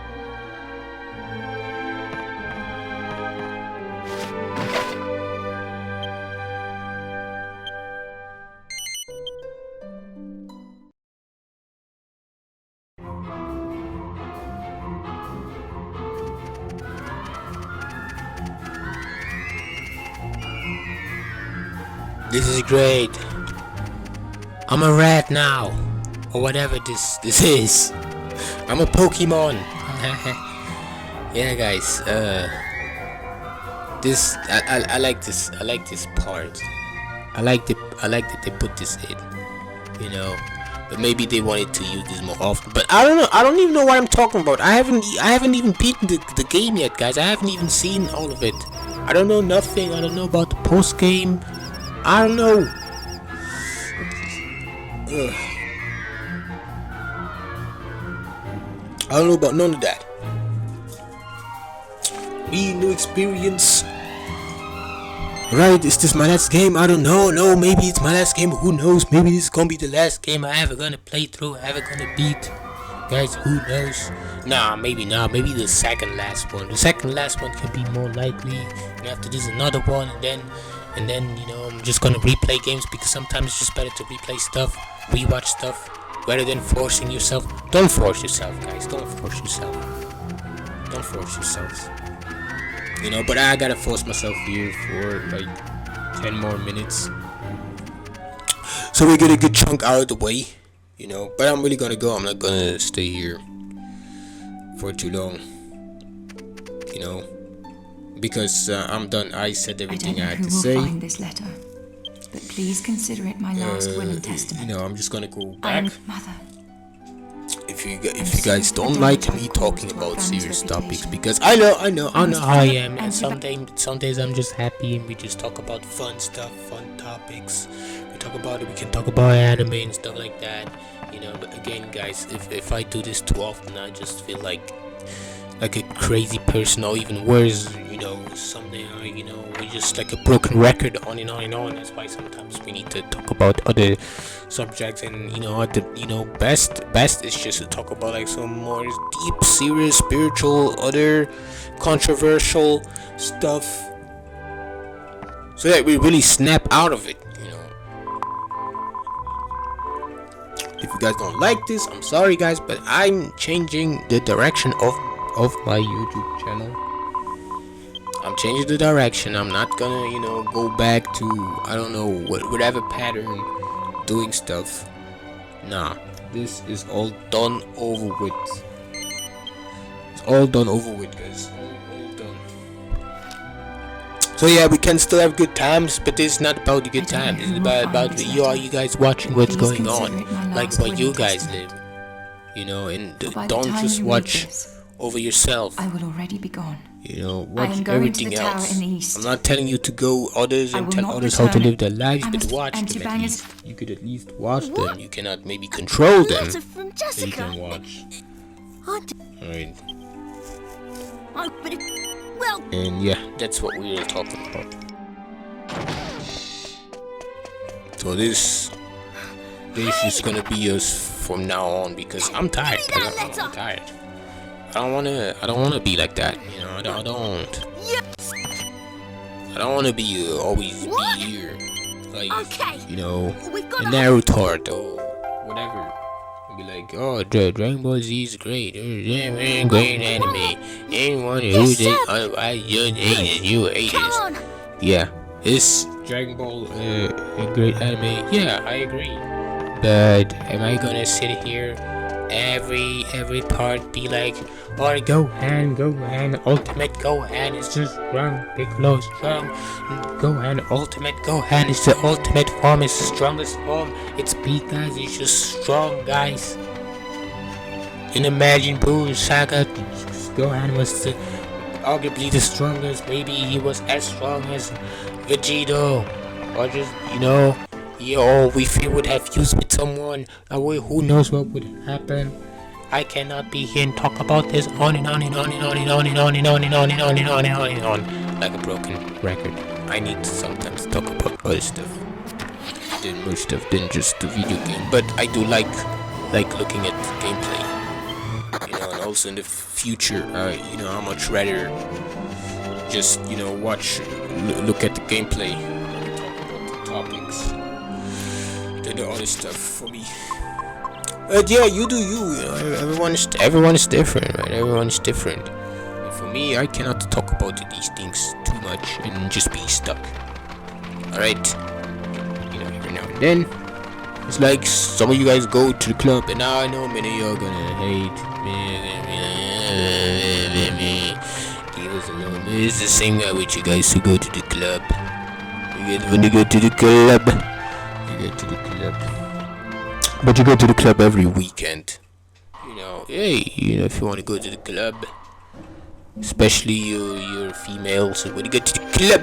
This is great. I'm a rat now, or whatever this is. I'm a Pokemon. Yeah, guys. This I like this. I like this part. I like that they put this in. You know, but maybe they wanted to use this more often. But I don't know. I don't even know what I'm talking about. I haven't even beaten the game yet, guys. I haven't even seen all of it. I don't know nothing. I don't know about the post game. I don't know. I don't know about none of that. Me, new experience. Right, is this my last game? I don't know. No, maybe it's my last game. Who knows? Maybe this is gonna be the last game I ever gonna play through, ever gonna beat. Guys, who knows? Nah, maybe not. Maybe the second last one. The second last one can be more likely. And after this, another one, and then, you know, I'm just gonna replay games because sometimes it's just better to replay stuff, rewatch stuff, rather than forcing yourself. Don't force yourself, guys. Don't force yourself. Don't force yourselves. You know, but I gotta force myself here for like 10 more minutes. So we get a good chunk out of the way, you know. But I'm really gonna go. I'm not gonna stay here for too long, you know. Because I'm done. I said everything I had to say. Find this letter, but please consider it my last will and testament. You know, I'm just gonna go back. Mother. If you guys don't like me talking about serious topics, because I know how I am, and some days I'm just happy and we just talk about fun stuff, fun topics. We talk about it. We can talk about anime and stuff like that. You know, but again, guys, if I do this too often, I just feel like a crazy person, or even worse, you know, someday, you know, we're just like a broken record, on and on and on. That's why sometimes we need to talk about other subjects, and you know, best is just to talk about like some more deep, serious, spiritual, other controversial stuff, so that we really snap out of it, you know. If you guys don't like this, I'm sorry, guys, but I'm changing the direction of my YouTube channel. I'm changing the direction. I'm not gonna, you know, go back to, I don't know, whatever pattern doing stuff. Nah, this is all done over with. It's all done over with, guys. All done. So yeah, we can still have good times, but this is not about the good times. It's about you guys watching what's going on, like what you guys live. You know, and don't just watch over yourself. I will already be gone. You know, watch everything else. I'm not telling you to go others and tell others how to live their lives, but watch them at least. You could at least watch them. You cannot maybe control them. From But Jessica. you can watch. Alright. Well, And yeah, that's what we were talking about. So this is gonna be us from now on, because I'm tired. I'm tired. I don't wanna be like that. You know, I don't wanna be always be here, like you know, in Naruto or whatever. And be like, oh, Dragon Ball Z is great. Great anime. Anyone who's otherwise you hate this. Yeah, is Dragon Ball a great anime? Yeah, I agree. But am I gonna sit here every part be like, oh, Gohan, Ultimate Gohan is just strong, Piccolo strong, Gohan, Ultimate Gohan is the ultimate form, it's the strongest form, it's because it's just strong, guys. In Imagine Buu Saga, Gohan was arguably the strongest, maybe he was as strong as Vegito, or just, you know, we feel would have fused with someone, who knows what would happen. I cannot be here and talk about this on and on and on and on and on and on and on and on and on and on and on and on like a broken record. I need to sometimes talk about other stuff than just the video game, but I do like looking at gameplay, you know, and also in the future, you know, how much rather just, you know, look at the gameplay and talk about the topics than the other stuff for me. But yeah, you do you. You know, everyone is different, right? Everyone is different. And for me, I cannot talk about these things too much and just be stuck. All right. You know, every now and then, it's like some of you guys go to the club, and now I know many of you are gonna hate me. Leave us alone. It's the same guy with you guys who go to the club. When you go to the club, but you go to the club every weekend. You know, hey, you know, if you want to go to the club, especially you're female, so when you go to the club,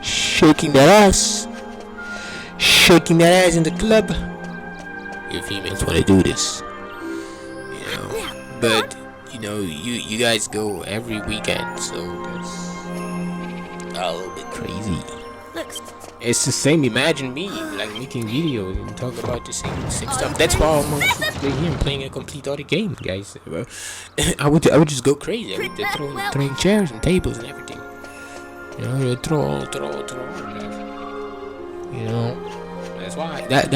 shaking that ass in the club, your females want to do this. You know, but you know, you guys go every weekend, so that's a little bit crazy. It's the same. Imagine me like making videos and talk about the same stuff. That's why I'm here and playing a complete other game, guys. I would just go crazy. I would throwing chairs and tables and everything. You know, throw. You know, that's why we have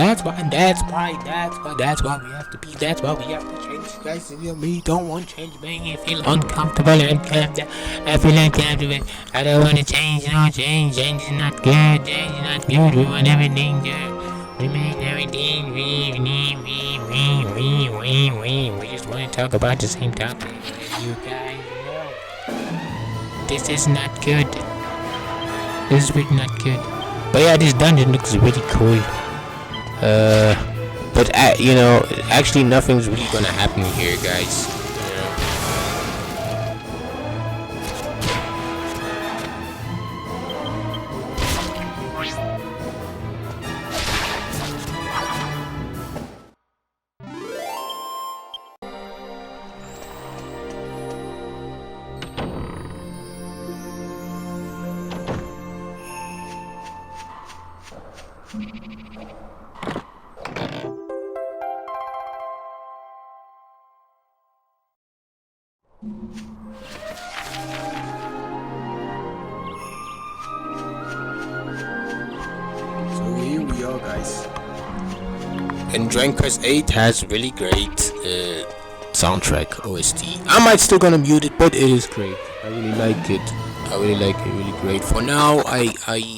to be. That's why we have to change, guys. You know, me don't want change, man. I feel uncomfortable and I feel uncomfortable. I don't want to change. No change. Change is not good. Change is not good. We want everything to remain everything. We just want to talk about the same topic. You guys know this is not good. This is really not good. But yeah, this dungeon looks really cool. But you know, actually nothing's really gonna happen here, guys. So here we are, guys. And Dragon Quest VIII has really great soundtrack OST. I might still gonna mute it, but it is great. I really like it. Really great. For now, I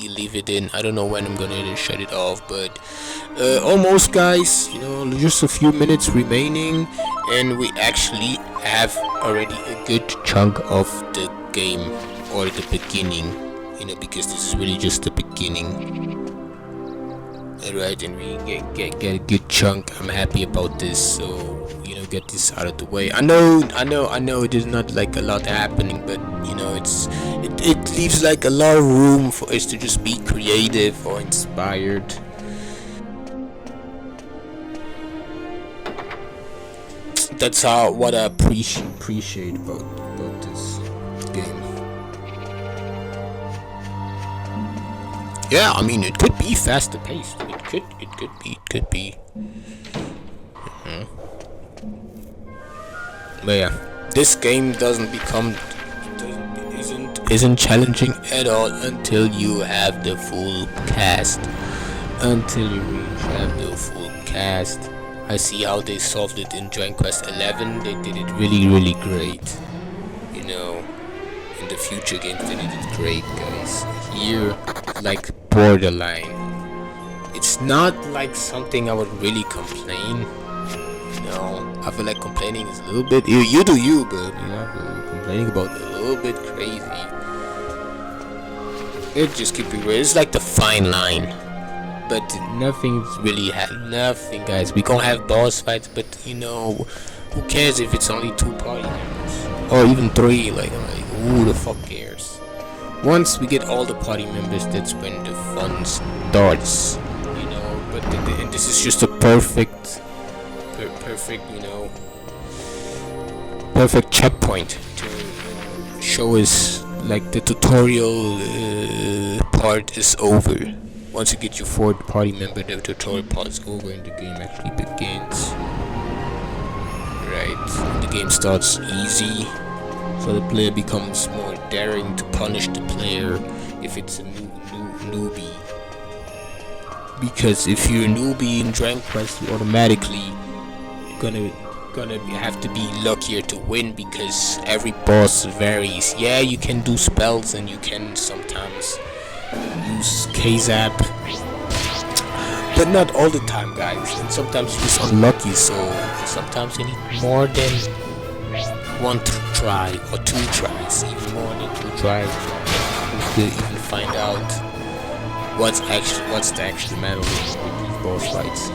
leave it in. I don't know when I'm gonna shut it off, but almost, guys. You know, just a few minutes remaining, and we actually have already a good chunk of the game, or the beginning. You know, because this is really just the beginning. Alright, and we get a good chunk. I'm happy about this, so you know, get this out of the way. I know there's not like a lot happening, but you know, it leaves like a lot of room for us to just be creative or inspired. That's what I appreciate about this game. Yeah, I mean, it could be faster paced. It could be. But yeah, This game isn't challenging at all until you have the full cast. Until you have the full cast. I see how they solved it in Dragon Quest 11. They did it really great. You know, in the future games they did it great, guys. Here, like borderline. It's not like something I would really complain. No, I feel like complaining is a little bit. You do you, but you know, complaining about it a little bit crazy. It just keep it real. It's like the fine line. But nothing's really nothing, guys. We gonna have boss fights, but you know, who cares if it's only 2 party members or even 3? Like who the fuck cares? Once we get all the party members, that's when the fun starts. You know, but and this is just a perfect, you know, perfect checkpoint to show us like the tutorial part is over. Once you get your 4th party member, the tutorial part is over and the game actually begins. Right, the game starts easy, so the player becomes more daring to punish the player if it's a newbie. Because if you're a newbie in Dragon Quest, you automatically gonna have to be luckier to win because every boss varies. Yeah, you can do spells and you can sometimes use K-Zap, but not all the time, guys, and sometimes you're just unlucky, so sometimes you need more than 1 try or 2 tries, even more than 2 tries to even find out what's the actual matter with these boss fights.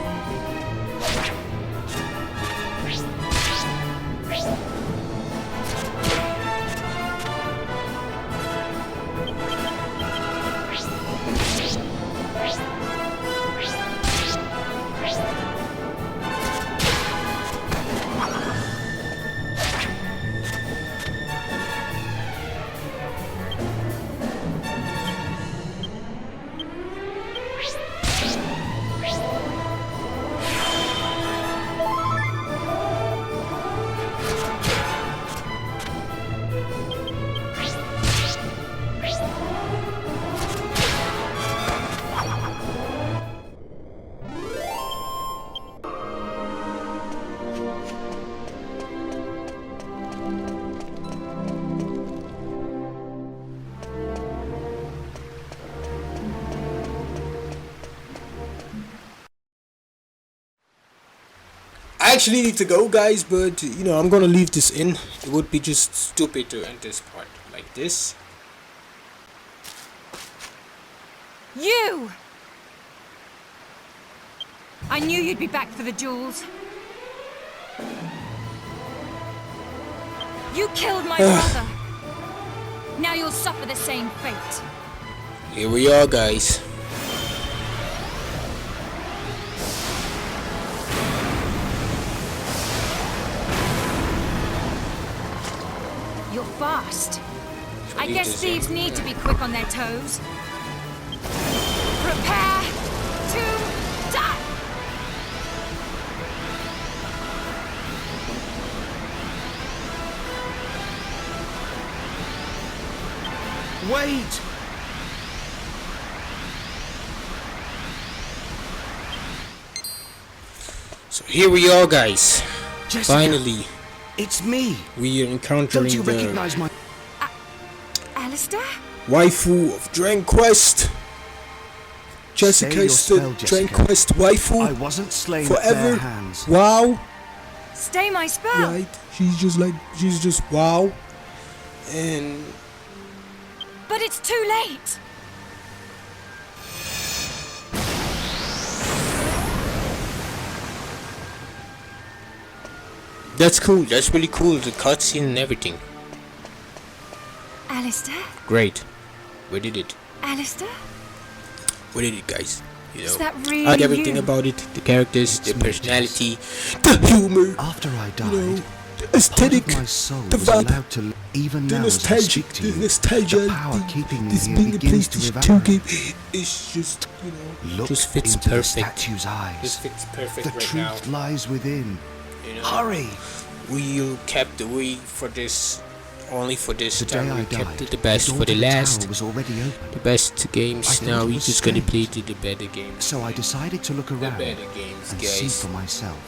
I actually need to go, guys, but you know, I'm gonna leave this in. It would be just stupid to end this part like this. You! I knew you'd be back for the jewels. You killed my brother. Now you'll suffer the same fate. Here we are, guys. You're fast. I guess thieves need to be quick on their toes. Prepare to die! Wait! So here we are, guys. Jessica, finally, it's me. we are encountering Don't you the recognize my... Alistair? waifu of Dragon Quest. Jessica Say your is the spell, Dragon Jessica. Quest waifu I wasn't slain at forever. their hands. Wow. Stay my spell. Right. She's just wow. And But it's too late. that's cool. That's really cool. The cutscene and everything. Alistair? Great. We did it. Alistair? We did it, guys. You know, Is that really I like everything you? about it. The characters, the personality, the humor, After I died, you know, the part aesthetic, of my soul the was vibe, allowed to even the now as I nostalgia, speak to the you, nostalgia, the power keeping me this here being a begins to PlayStation 2 game evaporate. is just, you know, Look just fits into the perfect. statue's eyes. Just fits perfect The right now. truth lies within. You know? Hurry! we kept for this only for this The day time. I We kept died, the best door for to the last. tower was already open. The best games. I thought Now it we're was just gonna play strange. the better games. So I decided to look around better games, and guys. see for myself.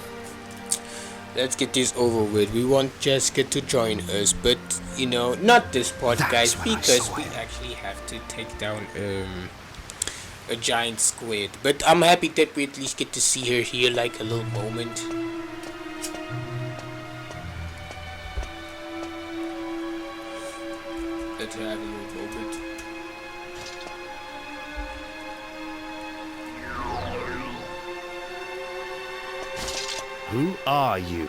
Let's get this over with. We want Jessica to join us, but you know, not this part, That's guys, when I because saw we him. actually have to take down a giant squid. But I'm happy that we at least get to see her here, like a little moment. Let's have a little moment. Who are you?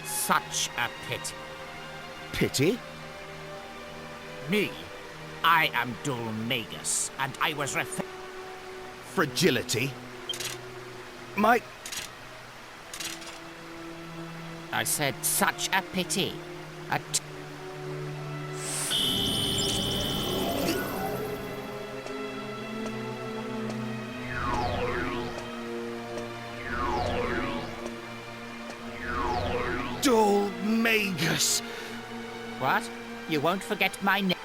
Such a pity. Pity? Me, I am Dulmagus, and I was Fragility? My... I said such a pity. Dulmagus! What? You won't forget my name.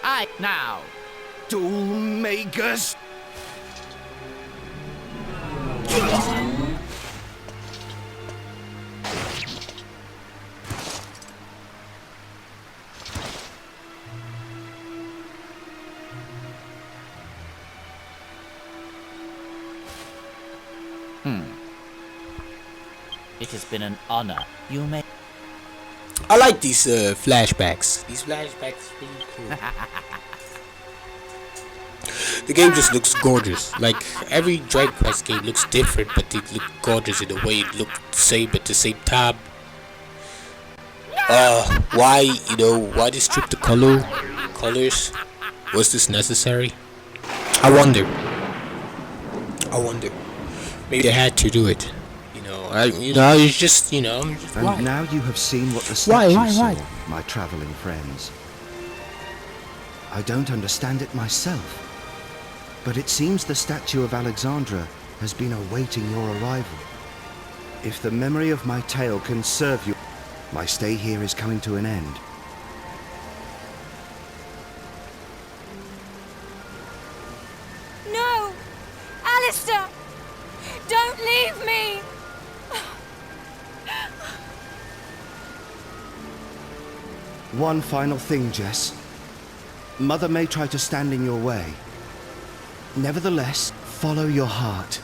Now. Dulmagus! It has been an honor. You may. I like these flashbacks. These flashbacks are really cool. The game just looks gorgeous. Like every Dragon Quest game looks different, but they look gorgeous in a way. It look the same at the same time. Why why they strip the colors? Was this necessary? I wonder. Maybe they had to do it. It's just And why? now you have seen what the Why, statue why? saw, my travelling friends. I don't understand it myself, but it seems the statue of Alexandra has been awaiting your arrival. If the memory of my tale can serve you, my stay here is coming to an end. No! Alistair! Don't leave me! One final thing, Jess. Mother may try to stand in your way. Nevertheless, follow your heart.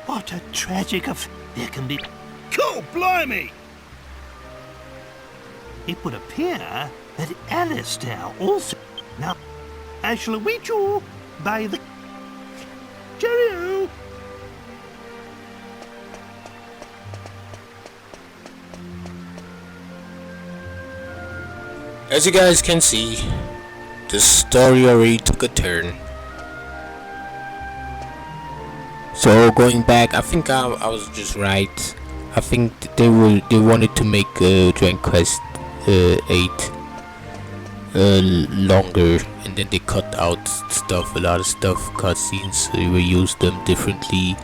What a tragic there can be... Cool, blimey! It would appear that Alistair also... Now, I shall await you by the... Cheerio! As you guys can see, the story already took a turn. So going back, I think I was just right. I think they wanted to make Dragon Quest 8 longer, and then they cut out a lot of stuff, cutscenes. They reused them differently,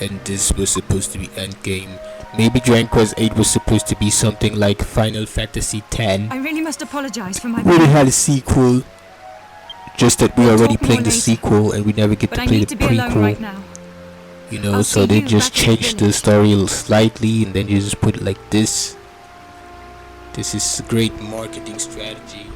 and this was supposed to be endgame. Maybe Dragon Quest 8 was supposed to be something like Final Fantasy X. I really must apologize for my... We had a sequel, just that we We'll already talk more playing the later. sequel and we never get But to I play need the to be alone prequel. right now. I'll So see they you just back at the changed the village. story slightly, and then you just put it like this. This is a great marketing strategy.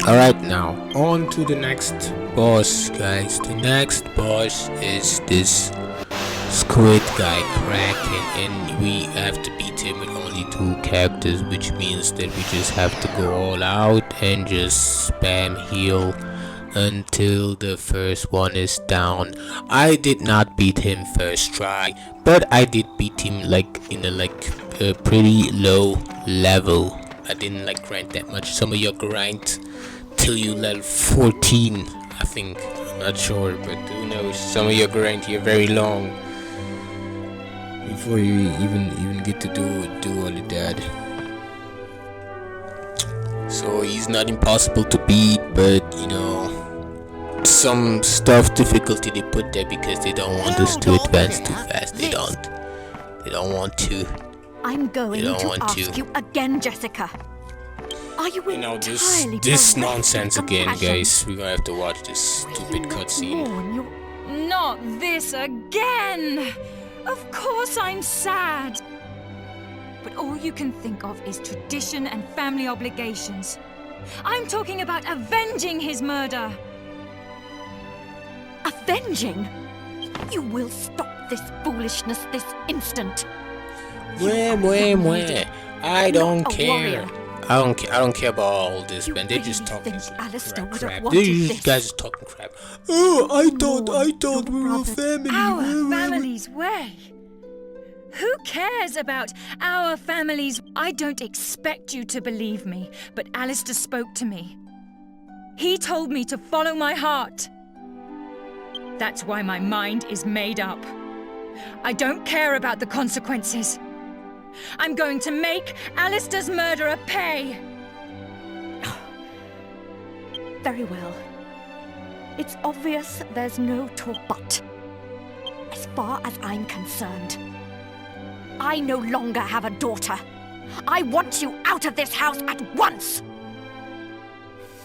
Alright, now on to the next boss, guys. The next boss is this squid guy Kraken, and we have to beat him with only 2 characters, which means that we just have to go all out and just spam heal until the first one is down. I did not beat him first try, but I did beat him like in a pretty low level. I didn't like grind that much. Some of you grind till you level 14, I think. I'm not sure, but who knows? Some of you grind here very long before you even get to do all of that. So he's not impossible to beat, but you know, some stuff difficulty they put there because they don't want us to advance too fast. They don't want to. I'm going to ask you again, Jessica. Are you entirely this bereft nonsense of again, compassion? guys. We're gonna have to watch this stupid cutscene. Mourn your Not this again! Of course I'm sad! But all you can think of is tradition and family obligations. I'm talking about avenging his murder! avenging. You will stop this foolishness this instant. Mwah. I don't Not a care. warrior. I don't care about all this, man. They're really just talking think Alistair would have crap. wanted These this? guys are talking crap. Oh, I thought we were a brothers. family. Our family's way. Who cares about our families? I don't expect you to believe me, but Alistair spoke to me. He told me to follow my heart. That's why my mind is made up. I don't care about the consequences. I'm going to make Alistair's murderer pay. Very well. It's obvious there's no talk but. As far as I'm concerned, I no longer have a daughter. I want you out of this house at once!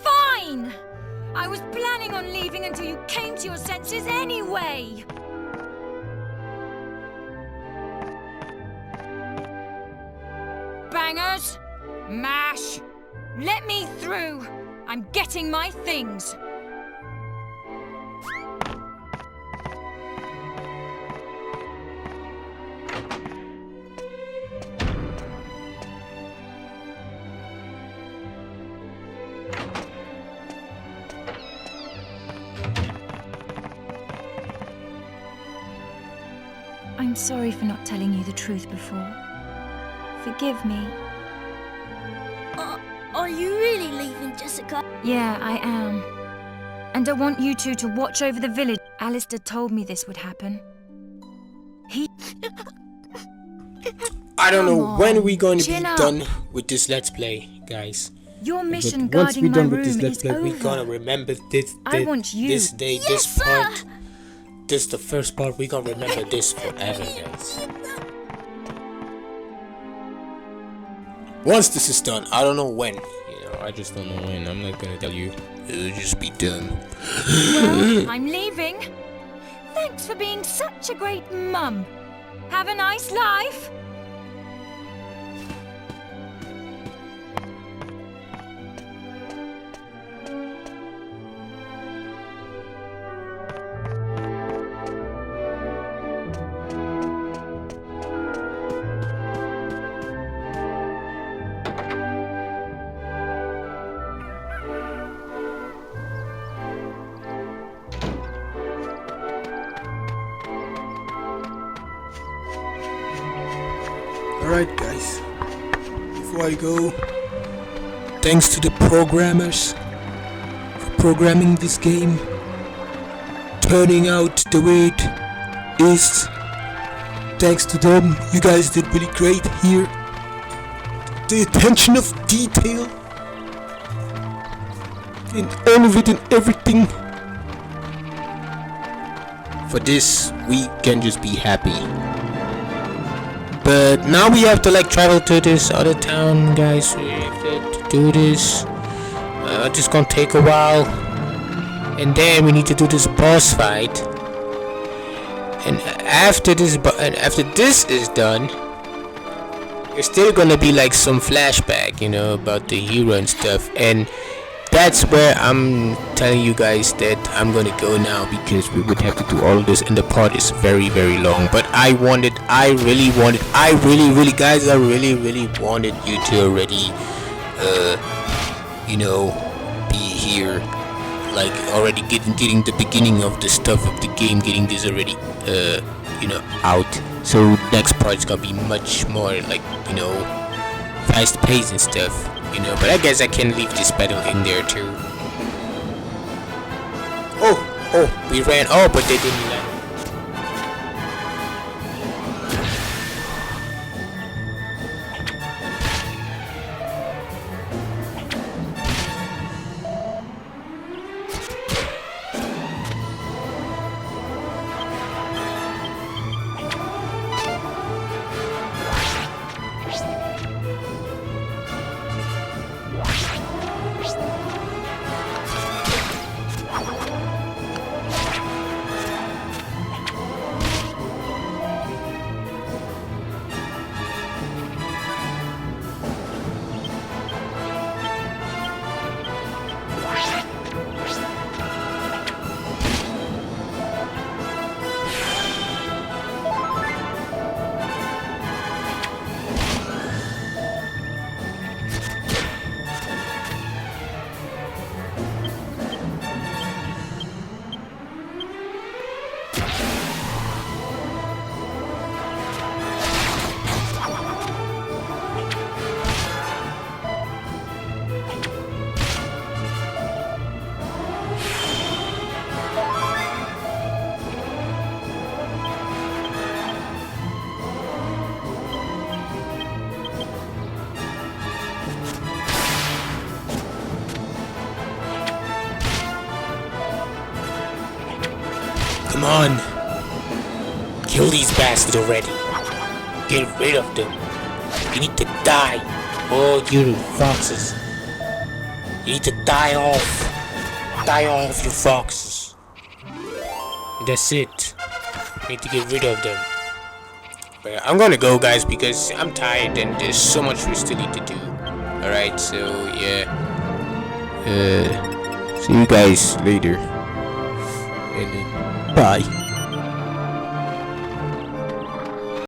Fine! I was planning on leaving until you came to your senses anyway! Bangers! Mash! Let me through! I'm getting my things! I'm sorry for not telling you the truth before. Forgive me. Are you really leaving, Jessica? Yeah, I am. And I want you two to watch over the village. Alistair told me this would happen. I don't know Come when on, we're going to be chin up. done with this Let's Play, guys. Your mission But once guarding we're my done with room this Let's is Play, over. we're gonna remember this. I want you. This day, this part. This the first part. We're gonna remember this forever, guys. Once this is done, I don't know when. You know, I just don't know when. I'm not gonna tell you. It'll just be done. Well, I'm leaving. Thanks for being such a great mum. Have a nice life. Alright, guys. Before I go, thanks to the programmers for programming this game, turning out the way it is. Thanks to them, you guys did really great here. The attention of detail in all of it and everything. For this, we can just be happy. But now we have to like travel to this other town, guys. We have to do this. It's gonna take a while, and then we need to do this boss fight. And after this is done, there's still gonna be like some flashback, you know, about the hero and stuff. And that's where I'm telling you guys that I'm gonna go now, because we would have to do all of this and the part is very long. But I really guys, I really wanted you to already you know, be here, like already getting the beginning of the stuff of the game, getting this already you know, out. So next part is gonna be much more like, you know, fast paced and stuff, you know. But I guess I can leave this battle in there too. Oh, we ran. Oh, but they didn't land. Come on! Kill these bastards already! Get rid of them! You need to die! Oh, you foxes! You need to die off! Die off, you foxes! That's it. You need to get rid of them. But I'm gonna go, guys, because I'm tired and there's so much we still need to do. Alright, so yeah. See you guys later. And then bye.